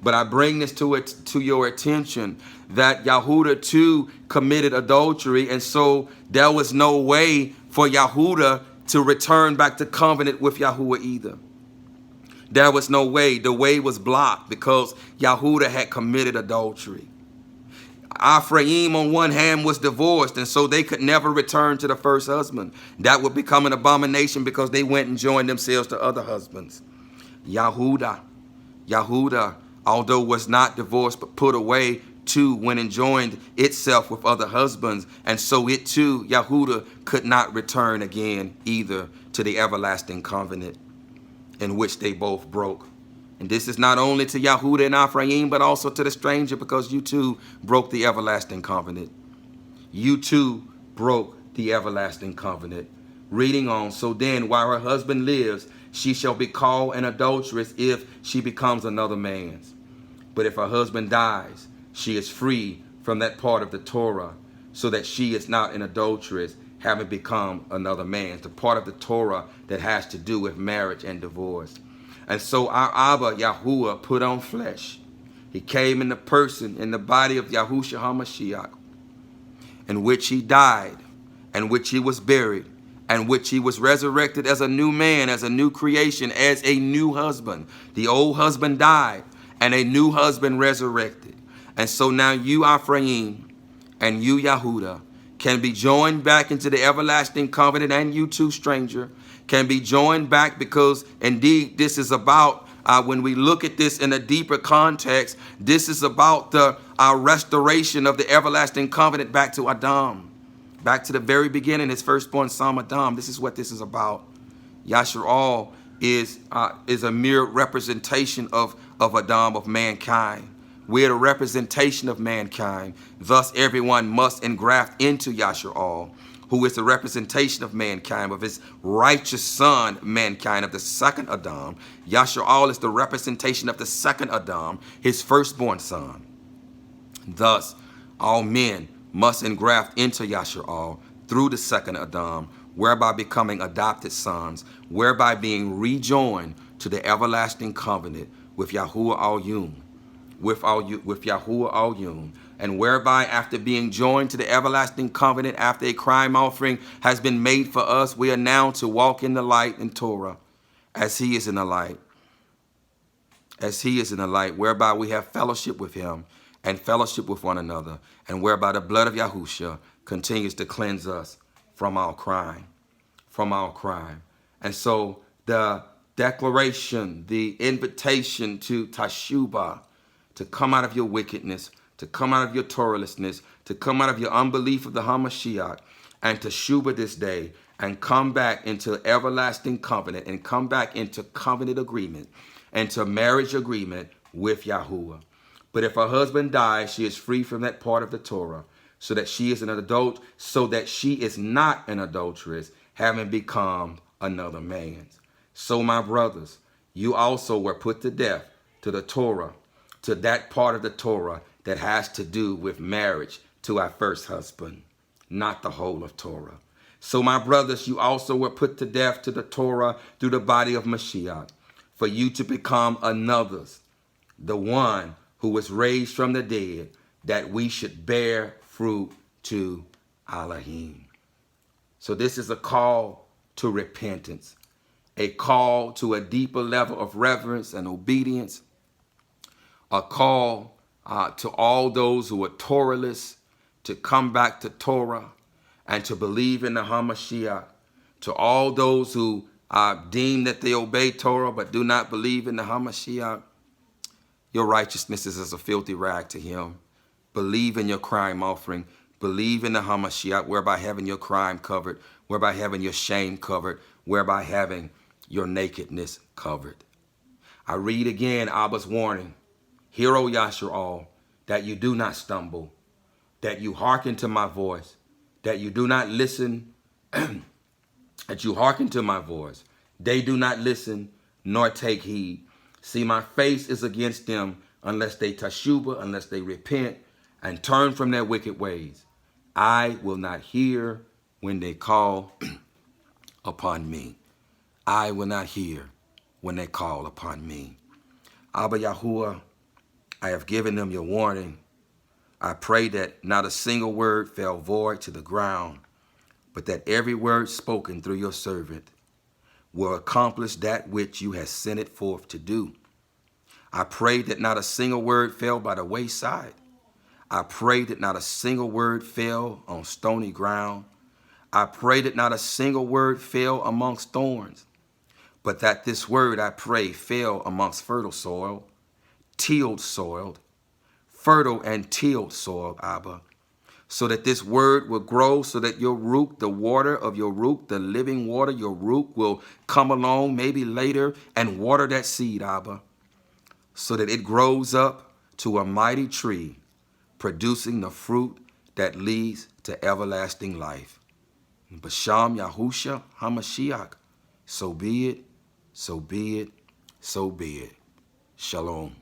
But I bring this to your attention that Yahudah too committed adultery, and so there was no way for Yahudah to return back to covenant with Yahuwah either. There was no way. The way was blocked because Yahudah had committed adultery. Ephraim on one hand was divorced, and so they could never return to the first husband. That would become an abomination because they went and joined themselves to other husbands. Yahudah, although was not divorced but put away, too went and joined itself with other husbands, and so it too, Yahudah, could not return again either to the everlasting covenant in which they both broke. And this is not only to Yahudah and Ephraim, but also to the stranger, because you too broke the everlasting covenant. You too broke the everlasting covenant. Reading on, so then, while her husband lives, she shall be called an adulteress if she becomes another man's. But if her husband dies, she is free from that part of the Torah, so that she is not an adulteress, having become another man's. The part of the Torah that has to do with marriage and divorce. And so our Abba, Yahuwah, put on flesh. He came in the person, in the body of Yahushua HaMashiach, in which he died, in which he was buried, and which he was resurrected as a new man, as a new creation, as a new husband. The old husband died, and a new husband resurrected. And so now you, Ephraim, and you, Yahudah, can be joined back into the everlasting covenant, and you too, stranger, can be joined back, because indeed this is about when we look at this in a deeper context, this is about our restoration of the everlasting covenant back to Adam, back to the very beginning, his firstborn son Adam. This is what this is about. Yahshua is a mere representation of Adam, of mankind. We're the representation of mankind. Thus, everyone must engraft into Yahshua, who is the representation of mankind, of his righteous son, mankind, of the second Adam. Yahshua is the representation of the second Adam, his firstborn son. Thus, all men must engraft into Yahshua through the second Adam, whereby becoming adopted sons, whereby being rejoined to the everlasting covenant with YAHUAH'S, with YAHUAH'S, and whereby after being joined to the everlasting covenant, after a crime offering has been made for us, we are now to walk in the light in Torah, as he is in the light. As he is in the light, whereby we have fellowship with him and fellowship with one another, and whereby the blood of Yahushua continues to cleanse us from our crime, And so the declaration, the invitation to Teshuvah, to come out of your wickedness, to come out of your Torahlessness, to come out of your unbelief of the HaMashiach, and to Teshuvah this day, and come back into everlasting covenant, and come back into covenant agreement, and to marriage agreement with Yahuwah. But if her husband dies, she is free from that part of the Torah, so that she is an adult, so that she is not an adulteress, having become another man's. So, my brothers, you also were put to death to the Torah, to that part of the Torah that has to do with marriage to our first husband, not the whole of Torah. So, my brothers, you also were put to death to the Torah through the body of Mashiach, for you to become another's, the one who was raised from the dead, that we should bear fruit to Elohim. So this is a call to repentance, a call to a deeper level of reverence and obedience, a call to all those who are Torahless to come back to Torah and to believe in the HaMashiach, to all those who deem that they obey Torah but do not believe in the HaMashiach. Your righteousness is as a filthy rag to him. Believe in your crime offering. Believe in the HaMashiach, whereby having your crime covered, whereby having your shame covered, whereby having your nakedness covered. I read again Abba's warning. Hear, O Yahshua, that you do not stumble, that you hearken to my voice, that you do not listen, that you hearken to my voice. They do not listen, nor take heed. See, my face is against them unless they teshuvah, unless they repent and turn from their wicked ways. I will not hear when they call upon me. I will not hear when they call upon me. Abba Yahuwah, I have given them your warning. I pray that not a single word fell void to the ground, but that every word spoken through your servant will accomplish that which you have sent it forth to do. I pray that not a single word fell by the wayside. I pray that not a single word fell on stony ground. I pray that not a single word fell amongst thorns, but that this word, I pray, fell amongst fertile soil, tilled soil, fertile and tilled soil, Abba, so that this word will grow, so that your root, the water of your root, the living water, your root will come along maybe later and water that seed, Abba, so that it grows up to a mighty tree, producing the fruit that leads to everlasting life. B'Sham Yahushua HaMashiach, so be it, so be it, so be it. Shalom.